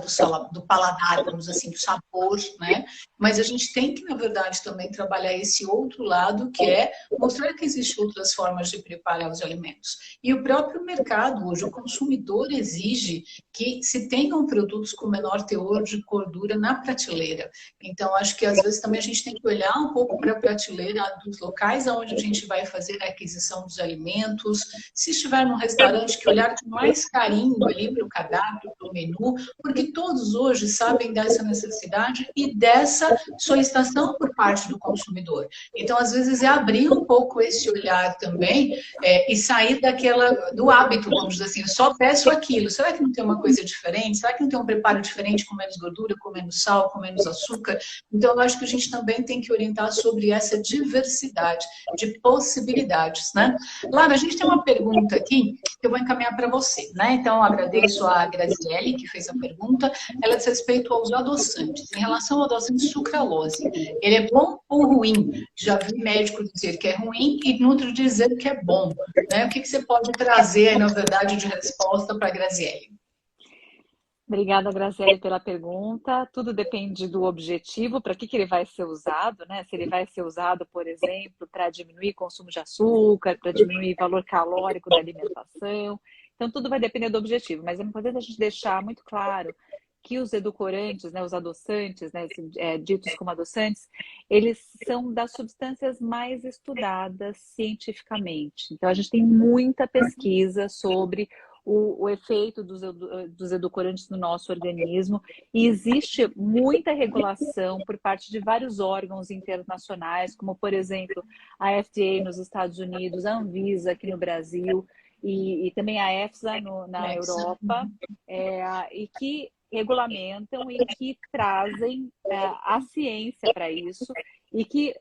do paladar, vamos dizer assim, do sabor, né? Mas a gente tem que, na verdade, também trabalhar esse outro lado, que é mostrar que existem outras formas de preparar os alimentos. E o próprio mercado hoje, o consumidor exige que se tenham produtos com menor teor de gordura na prateleira. Então, acho que às vezes também a gente tem que olhar um pouco para a prateleira dos locais onde a gente vai fazer a aquisição dos alimentos. Se estiver num restaurante, que olhar com mais carinho ali para o cardápio, para o menu, porque todos hoje sabem dessa necessidade e dessa solicitação por parte do consumidor. Então, às vezes, é abrir um pouco esse olhar também e sair do hábito, vamos dizer assim, eu só peço aquilo. Será que não tem uma coisa diferente? Será que não tem um preparo diferente com menos gordura, com menos sal, com menos açúcar? Então, eu acho que a gente também tem que orientar sobre essa diversidade de possibilidades, né? Lara, a gente tem uma pergunta aqui que eu vou encaminhar para você, né? Então, eu agradeço a Graziele, que fez a pergunta. Ela diz respeito aos adoçantes. Em relação ao adoçante sucralose, ele é bom ou ruim? Já vi médico dizer que é ruim e Nutri dizer que é bom, né? O que você pode trazer, na verdade, de resposta para a Graziele? Obrigada, Graziele, pela pergunta. Tudo depende do objetivo, para que ele vai ser usado, né? Se ele vai ser usado, por exemplo, para diminuir consumo de açúcar, para diminuir valor calórico da alimentação. Então, tudo vai depender do objetivo, mas é importante a gente deixar muito claro que os edulcorantes, né, os adoçantes, né, ditos como adoçantes, eles são das substâncias mais estudadas cientificamente. Então, a gente tem muita pesquisa sobre o efeito dos edulcorantes no nosso organismo e existe muita regulação por parte de vários órgãos internacionais, como, por exemplo, a FDA nos Estados Unidos, a Anvisa aqui no Brasil e também a EFSA na Europa, e que regulamentam e que trazem a ciência para isso e que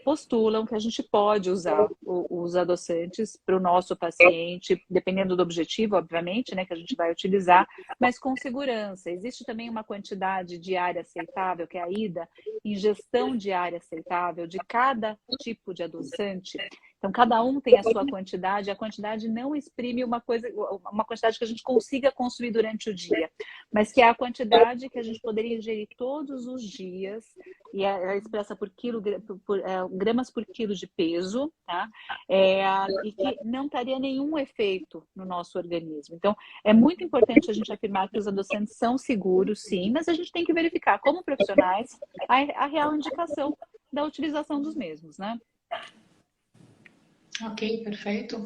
postulam que a gente pode usar os adoçantes para o nosso paciente, dependendo do objetivo, obviamente, né, que a gente vai utilizar, mas com segurança. Existe também uma quantidade diária aceitável, que é a IDA, ingestão diária aceitável de cada tipo de adoçante. Então, cada um tem a sua quantidade, a quantidade não exprime uma quantidade que a gente consiga consumir durante o dia, mas que é a quantidade que a gente poderia ingerir todos os dias, e é expressa por gramas por quilo de peso, tá? E que não teria nenhum efeito no nosso organismo. Então, é muito importante a gente afirmar que os adoçantes são seguros, sim, mas a gente tem que verificar, como profissionais, a real indicação da utilização dos mesmos, né? Ok, perfeito.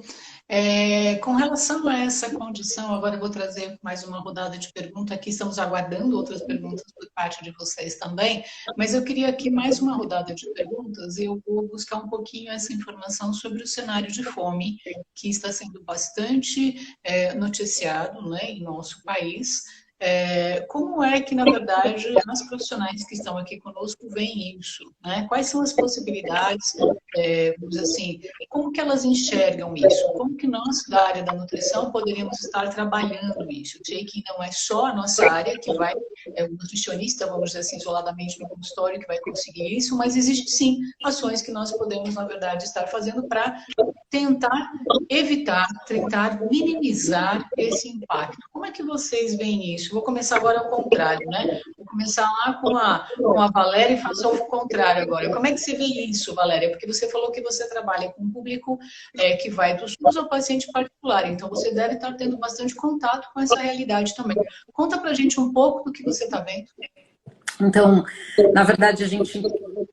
Com relação a essa condição, agora eu vou trazer mais uma rodada de perguntas aqui, estamos aguardando outras perguntas por parte de vocês também, mas eu queria aqui mais uma rodada de perguntas e eu vou buscar um pouquinho essa informação sobre o cenário de fome, que está sendo bastante noticiado, né, em nosso país. Como é que, na verdade, as profissionais que estão aqui conosco veem isso, né? Quais são as possibilidades, assim, como que elas enxergam isso? Como que nós, da área da nutrição, poderíamos estar trabalhando isso? Eu sei que não é só a nossa área que vai, o nutricionista, vamos dizer assim, isoladamente no consultório, que vai conseguir isso, mas existe sim ações que nós podemos, na verdade, estar fazendo para tentar evitar, tentar minimizar esse impacto. Como é que vocês veem isso? Vou começar agora ao contrário, né? Vou começar lá com a Valéria e faço o contrário agora. Como é que você vê isso, Valéria? Porque você falou que você trabalha com um público que vai do SUS ao paciente particular, então você deve estar tendo bastante contato com essa realidade também. Conta pra gente um pouco do que você está vendo. Então, na verdade, a gente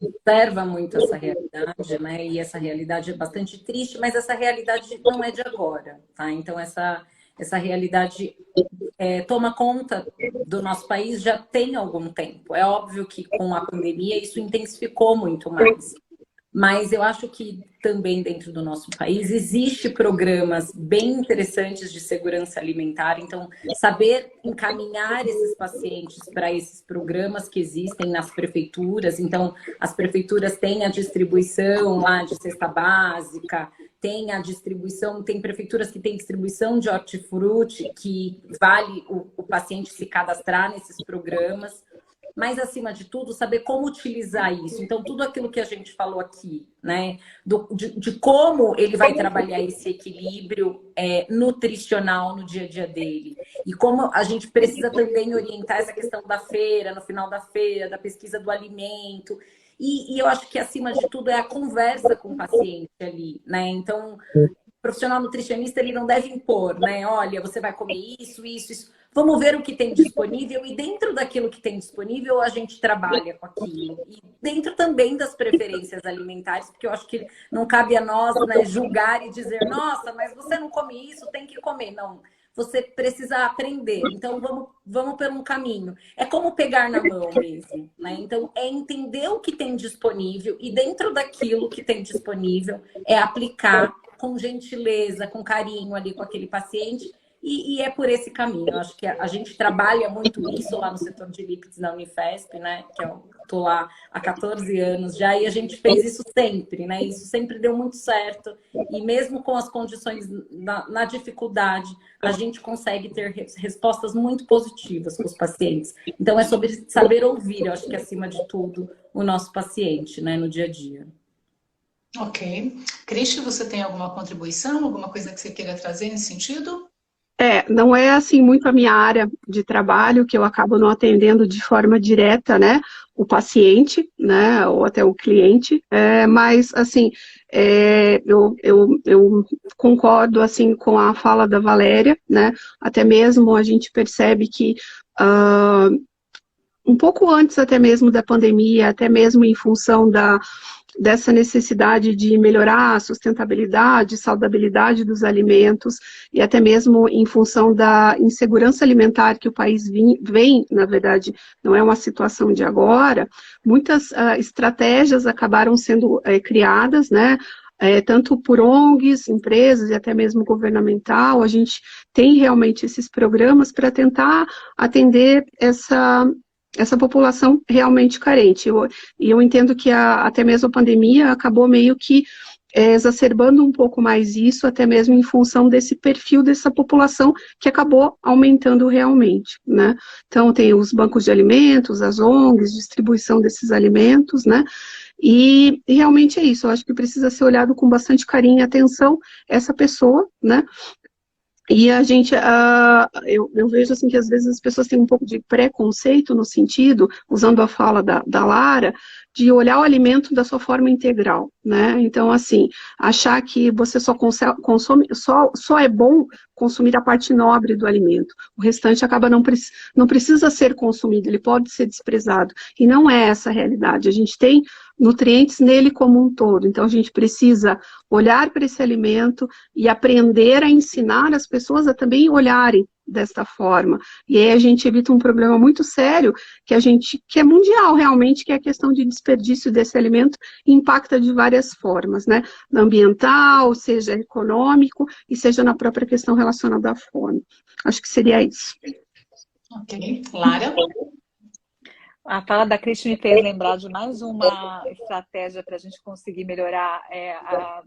observa muito essa realidade, né? E essa realidade é bastante triste, mas essa realidade não é de agora, tá? Então, essa realidade toma conta do nosso país já tem algum tempo. É óbvio que com a pandemia isso intensificou muito mais. Mas eu acho que também dentro do nosso país existe programas bem interessantes de segurança alimentar. Então, saber encaminhar esses pacientes para esses programas que existem nas prefeituras. Então, as prefeituras têm a distribuição lá de cesta básica, tem a distribuição, tem prefeituras que têm distribuição de hortifruti, que vale o paciente se cadastrar nesses programas. Mas, acima de tudo, saber como utilizar isso. Então, tudo aquilo que a gente falou aqui, né? De como ele vai trabalhar esse equilíbrio nutricional no dia a dia dele. E como a gente precisa também orientar essa questão da feira, no final da feira, da pesquisa do alimento. E eu acho que, acima de tudo, é a conversa com o paciente ali, né? Então, o profissional nutricionista, ele não deve impor, né? Olha, você vai comer isso, isso, isso. Vamos ver o que tem disponível e dentro daquilo que tem disponível a gente trabalha com aquilo. E dentro também das preferências alimentares, porque eu acho que não cabe a nós, né, julgar e dizer, nossa, mas você não come isso, tem que comer. Não, você precisa aprender. Então vamos por um caminho. É como pegar na mão mesmo, né? Então é entender o que tem disponível e dentro daquilo que tem disponível é aplicar com gentileza, com carinho ali com aquele paciente. E é por esse caminho. Eu acho que a gente trabalha muito isso lá no setor de lípides na Unifesp, né? Que eu estou lá há 14 anos já, e a gente fez isso sempre, né? Isso sempre deu muito certo. E mesmo com as condições na dificuldade, a gente consegue ter respostas muito positivas para os pacientes. Então, é sobre saber ouvir, eu acho que acima de tudo, o nosso paciente, né? No dia a dia. Ok. Cristi, você tem alguma contribuição, alguma coisa que você queira trazer nesse sentido? Não é assim muito a minha área de trabalho, que eu acabo não atendendo de forma direta, né, o paciente, né, ou até o cliente, mas assim, eu concordo assim com a fala da Valéria, né, até mesmo a gente percebe que um pouco antes até mesmo da pandemia, até mesmo em função dessa necessidade de melhorar a sustentabilidade, saudabilidade dos alimentos e até mesmo em função da insegurança alimentar que o país vem, na verdade, não é uma situação de agora, muitas estratégias acabaram sendo criadas, né? Tanto por ONGs, empresas e até mesmo governamental, a gente tem realmente esses programas para tentar atender essa população realmente carente. Eu entendo que até mesmo a pandemia acabou meio que exacerbando um pouco mais isso, até mesmo em função desse perfil dessa população que acabou aumentando realmente, né? Então, tem os bancos de alimentos, as ONGs, distribuição desses alimentos, né? E realmente é isso, eu acho que precisa ser olhado com bastante carinho e atenção essa pessoa, né? E a gente, eu vejo assim que às vezes as pessoas têm um pouco de preconceito no sentido, usando a fala da Lara, de olhar o alimento da sua forma integral, né? Então, assim, achar que você consome, só é bom consumir a parte nobre do alimento. O restante acaba não precisa ser consumido, ele pode ser desprezado. E não é essa a realidade. A gente tem nutrientes nele como um todo. Então, a gente precisa olhar para esse alimento e aprender a ensinar as pessoas a também olharem desta forma. E aí a gente evita um problema muito sério que é mundial realmente, que é a questão de desperdício desse alimento, e impacta de várias formas, né? Ambiental, seja econômico e seja na própria questão relacionada à fome. Acho que seria isso. Ok. Lara? A fala da Cristi me fez lembrar de mais uma estratégia para a gente conseguir melhorar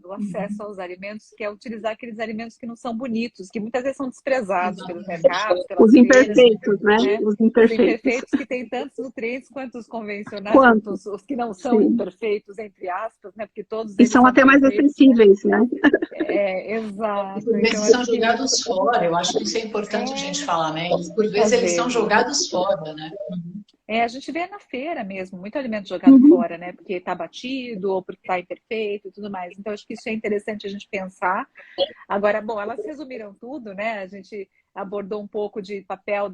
o acesso aos alimentos, que é utilizar aqueles alimentos que não são bonitos, que muitas vezes são desprezados pelos mercados, pelas Os imperfeitos, né? Os imperfeitos que têm tantos nutrientes quanto os convencionais, quanto os que não são imperfeitos, entre aspas, né? Porque todos eles são até mais acessíveis, né? Exato. Por vezes são jogados fora, eu acho que isso é importante a gente falar, né? Por vezes eles são jogados fora, né? A gente vê na feira mesmo, muito alimento jogado fora, né? Porque está batido ou porque está imperfeito e tudo mais. Então, acho que isso é interessante a gente pensar. Agora, bom, elas resumiram tudo, né? A gente abordou um pouco de papel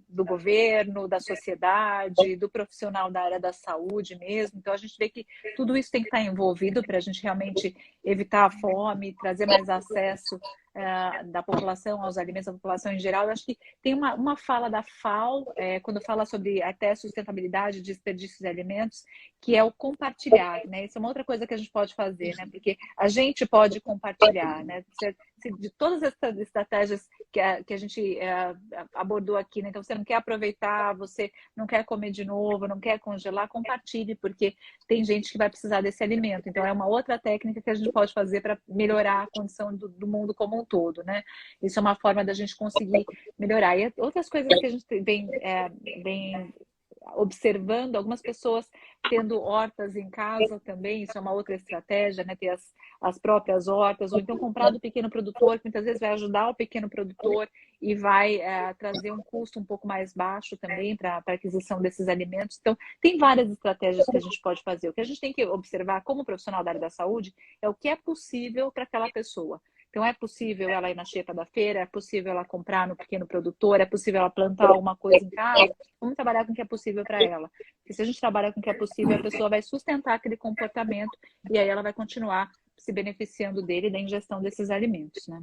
do governo, da sociedade, do profissional da área da saúde mesmo. Então, a gente vê que tudo isso tem que estar envolvido para a gente realmente evitar a fome, trazer mais acesso da população aos alimentos, da população em geral. Eu acho que tem uma fala da FAO, quando fala sobre até sustentabilidade de desperdício de alimentos, que é o compartilhar, né? Isso é uma outra coisa que a gente pode fazer, né? Porque a gente pode compartilhar, né? De todas essas estratégias que a gente abordou aqui, né? Então, você não quer aproveitar, você não quer comer de novo, não quer congelar, compartilhe, porque tem gente que vai precisar desse alimento. Então, é uma outra técnica que a gente pode fazer para melhorar a condição do mundo como um todo, né? Isso é uma forma da gente conseguir melhorar. E outras coisas que a gente vem observando, algumas pessoas tendo hortas em casa também, isso é uma outra estratégia, né? Ter as próprias hortas, ou então comprar do pequeno produtor, que muitas vezes vai ajudar o pequeno produtor e vai trazer um custo um pouco mais baixo também para a aquisição desses alimentos. Então, tem várias estratégias que a gente pode fazer. O que a gente tem que observar como profissional da área da saúde é o que é possível para aquela pessoa. Então, é possível ela ir na xepa da feira, é possível ela comprar no pequeno produtor, é possível ela plantar alguma coisa em casa. Vamos trabalhar com o que é possível para ela. Porque se a gente trabalha com o que é possível, a pessoa vai sustentar aquele comportamento e aí ela vai continuar se beneficiando dele e da ingestão desses alimentos, né?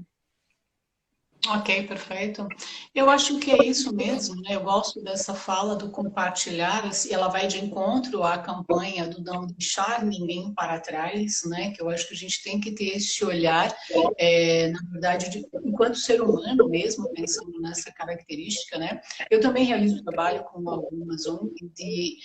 Ok, perfeito. Eu acho que é isso mesmo, né? Eu gosto dessa fala do compartilhar, ela vai de encontro à campanha do não deixar ninguém para trás, né? Que eu acho que a gente tem que ter esse olhar, na verdade, enquanto ser humano mesmo, pensando nessa característica, né? Eu também realizo trabalho com algumas ONGs de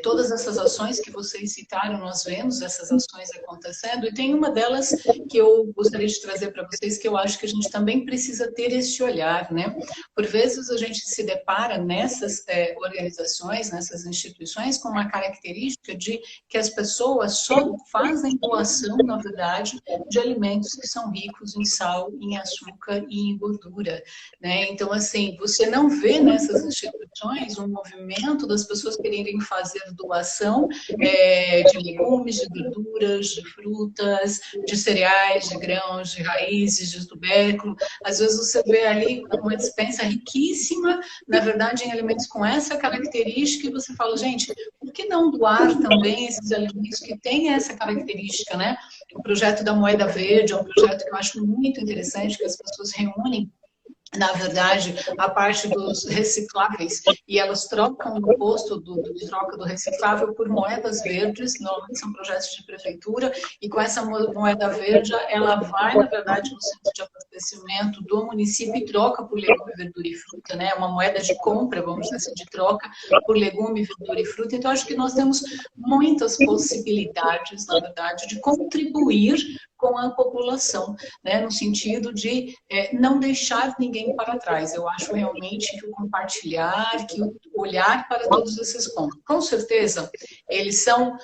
todas essas ações que vocês citaram, nós vemos essas ações acontecendo, e tem uma delas que eu gostaria de trazer para vocês, que eu acho que a gente também precisa ter esse olhar, né? Por vezes a gente se depara nessas organizações, nessas instituições, com uma característica de que as pessoas só fazem doação, na verdade, de alimentos que são ricos em sal, em açúcar e em gordura, né? Então, assim, você não vê nessas instituições um movimento das pessoas quererem fazer doação de legumes, de verduras, de frutas, de cereais, de grãos, de raízes, de tubérculo. Às vezes você vê ali uma despensa riquíssima, na verdade, em alimentos com essa característica, e você fala, gente, por que não doar também esses alimentos que têm essa característica, né? O projeto da moeda verde é um projeto que eu acho muito interessante, que as pessoas reúnem, na verdade, a parte dos recicláveis, e elas trocam o posto de troca do reciclável por moedas verdes, normalmente são projetos de prefeitura, e com essa moeda verde, ela vai, na verdade, no centro de abastecimento abastecimento do município e troca por legume, verdura e fruta, né? Uma moeda de compra, vamos dizer assim, de troca por legume, verdura e fruta. Então, acho que nós temos muitas possibilidades, na verdade, de contribuir com a população, né, no sentido de não deixar ninguém para trás. Eu acho realmente que o compartilhar, que o olhar para todos esses pontos, com certeza, eles são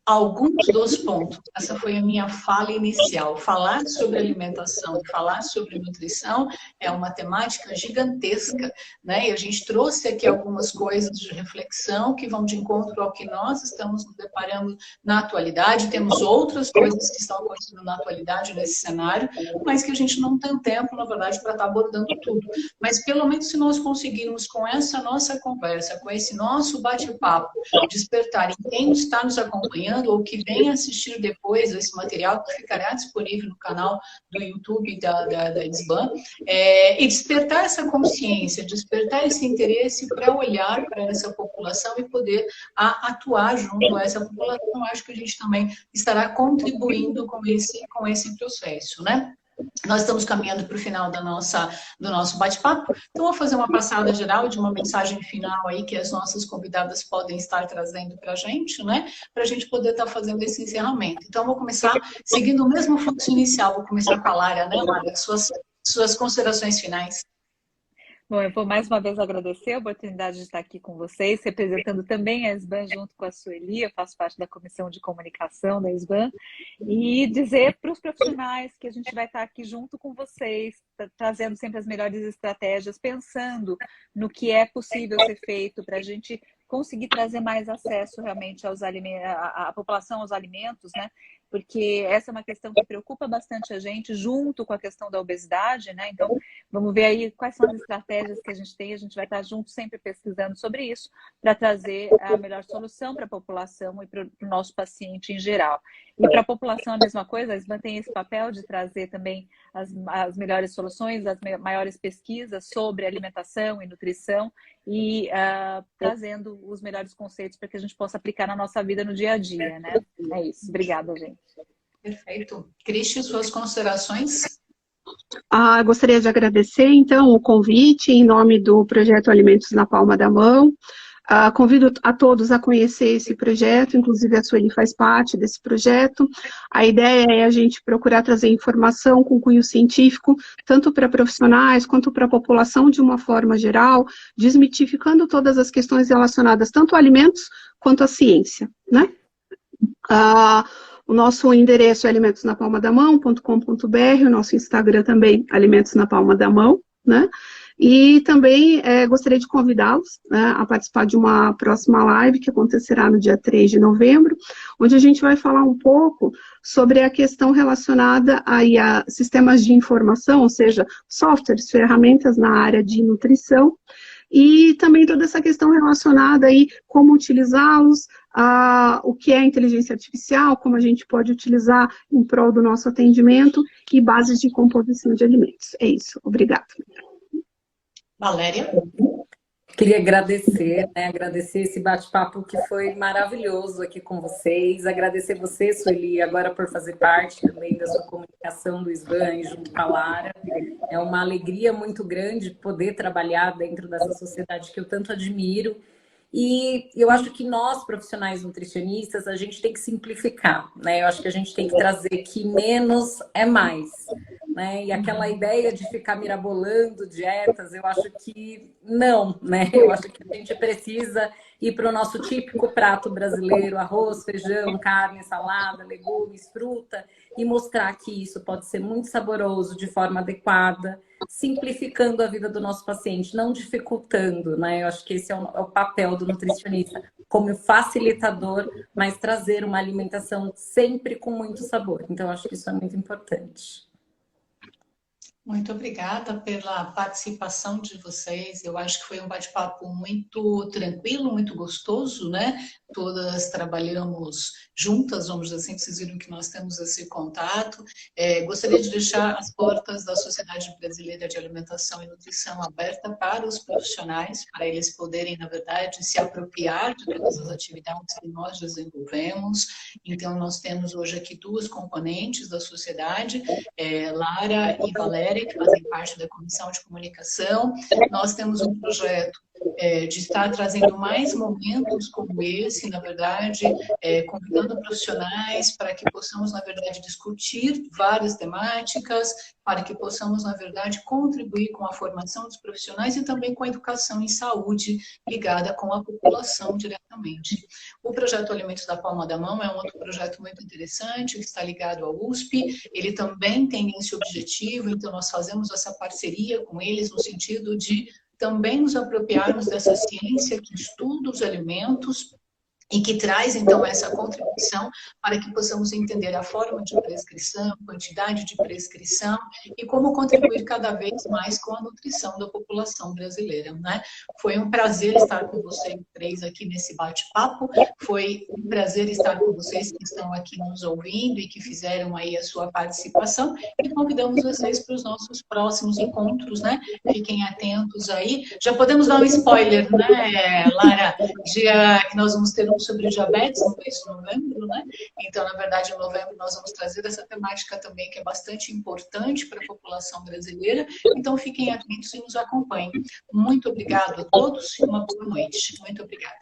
alguns dos pontos. Essa foi a minha fala inicial. Falar sobre alimentação e falar sobre nutrição é uma temática gigantesca, né? E a gente trouxe aqui algumas coisas de reflexão que vão de encontro ao que nós estamos nos deparando na atualidade. Temos outras coisas que estão acontecendo na atualidade nesse cenário, mas que a gente não tem tempo, na verdade, para estar abordando tudo. Mas pelo menos se nós conseguirmos com essa nossa conversa, com esse nosso bate-papo, despertar em quem está nos acompanhando ou que venha assistir depois esse material que ficará disponível no canal do YouTube da ISBAN, e despertar essa consciência, despertar esse interesse para olhar para essa população e poder atuar junto a essa população. Acho que a gente também estará contribuindo com esse processo, né? Nós estamos caminhando para o final do nosso bate-papo, então vou fazer uma passada geral de uma mensagem final aí que as nossas convidadas podem estar trazendo para a gente, né? Para a gente poder estar fazendo esse encerramento. Então, vou começar seguindo o mesmo fluxo inicial, vou começar com a Lara, né, Lara? Suas considerações finais. Bom, eu vou mais uma vez agradecer a oportunidade de estar aqui com vocês, representando também a ISBAN junto com a Sueli. Eu faço parte da Comissão de Comunicação da ISBAN, e dizer para os profissionais que a gente vai estar aqui junto com vocês, trazendo sempre as melhores estratégias, pensando no que é possível ser feito para a gente conseguir trazer mais acesso realmente aos alimentos, à população aos alimentos, né? Porque essa é uma questão que preocupa bastante a gente, junto com a questão da obesidade, né? Então, vamos ver aí quais são as estratégias que a gente tem. A gente vai estar junto sempre pesquisando sobre isso, para trazer a melhor solução para a população e para o nosso paciente em geral. E para a população a mesma coisa, eles mantêm esse papel de trazer também as melhores soluções, as maiores pesquisas sobre alimentação e nutrição, e trazendo os melhores conceitos para que a gente possa aplicar na nossa vida no dia a dia, né? É isso. Obrigada, gente. Perfeito. Cristi, suas considerações? Gostaria de agradecer, então, o convite em nome do projeto Alimentos na Palma da Mão. Convido a todos a conhecer esse projeto, inclusive a Sueli faz parte desse projeto. A ideia é a gente procurar trazer informação com cunho científico, tanto para profissionais quanto para a população de uma forma geral, desmitificando todas as questões relacionadas tanto a alimentos quanto à ciência, né? O nosso endereço é alimentosnapalmadamão.com.br, o nosso Instagram também, Alimentos na Palma da Mão, né? E também gostaria de convidá-los, né, a participar de uma próxima live que acontecerá no dia 3 de novembro, onde a gente vai falar um pouco sobre a questão relacionada aí a sistemas de informação, ou seja, softwares, ferramentas na área de nutrição, e também toda essa questão relacionada aí como utilizá-los, o que é inteligência artificial, como a gente pode utilizar em prol do nosso atendimento e bases de composição de alimentos. É isso. Obrigada. Valéria? Queria agradecer, né? Agradecer esse bate-papo que foi maravilhoso aqui com vocês. Agradecer você, Sueli, agora por fazer parte também da sua comunicação do ISBAN junto com a Lara. É uma alegria muito grande poder trabalhar dentro dessa sociedade que eu tanto admiro. E eu acho que nós, profissionais nutricionistas, a gente tem que simplificar, né? Eu acho que a gente tem que trazer que menos é mais, né? E aquela ideia de ficar mirabolando dietas, eu acho que não, né? Eu acho que a gente precisa ir para o nosso típico prato brasileiro, arroz, feijão, carne, salada, legumes, fruta, e mostrar que isso pode ser muito saboroso de forma adequada, simplificando a vida do nosso paciente, não dificultando, né? Eu acho que esse é o papel do nutricionista, como facilitador, mas trazer uma alimentação sempre com muito sabor. Então, eu acho que isso é muito importante. Muito obrigada pela participação de vocês. Eu acho que foi um bate-papo muito tranquilo, muito gostoso, né? Todas trabalhamos juntas, vamos dizer assim, vocês viram que nós temos esse contato. Gostaria de deixar as portas da Sociedade Brasileira de Alimentação e Nutrição aberta para os profissionais, para eles poderem, na verdade, se apropriar de todas as atividades que nós desenvolvemos. Então, nós temos hoje aqui duas componentes da sociedade, Lara e Valéria, Valéria, que fazem parte da Comissão de Comunicação. Nós temos um projeto de estar trazendo mais momentos como esse, na verdade, convidando profissionais para que possamos, na verdade, discutir várias temáticas, para que possamos, na verdade, contribuir com a formação dos profissionais e também com a educação em saúde ligada com a população diretamente. O projeto Alimentos da Palma da Mão é um outro projeto muito interessante, que está ligado ao USP, ele também tem esse objetivo, então nós fazemos essa parceria com eles no sentido de também nos apropriarmos dessa ciência que estuda os alimentos e que traz, então, essa contribuição para que possamos entender a forma de prescrição, quantidade de prescrição e como contribuir cada vez mais com a nutrição da população brasileira, né? Foi um prazer estar com vocês três aqui nesse bate-papo, foi um prazer estar com vocês que estão aqui nos ouvindo e que fizeram aí a sua participação e convidamos vocês para os nossos próximos encontros, né? Fiquem atentos aí. Já podemos dar um spoiler, né, Lara? Dia que nós vamos ter sobre diabetes no mês de novembro, né? Então, na verdade, em novembro nós vamos trazer essa temática também, que é bastante importante para a população brasileira. Então, fiquem atentos e nos acompanhem. Muito obrigado a todos e uma boa noite. Muito obrigada.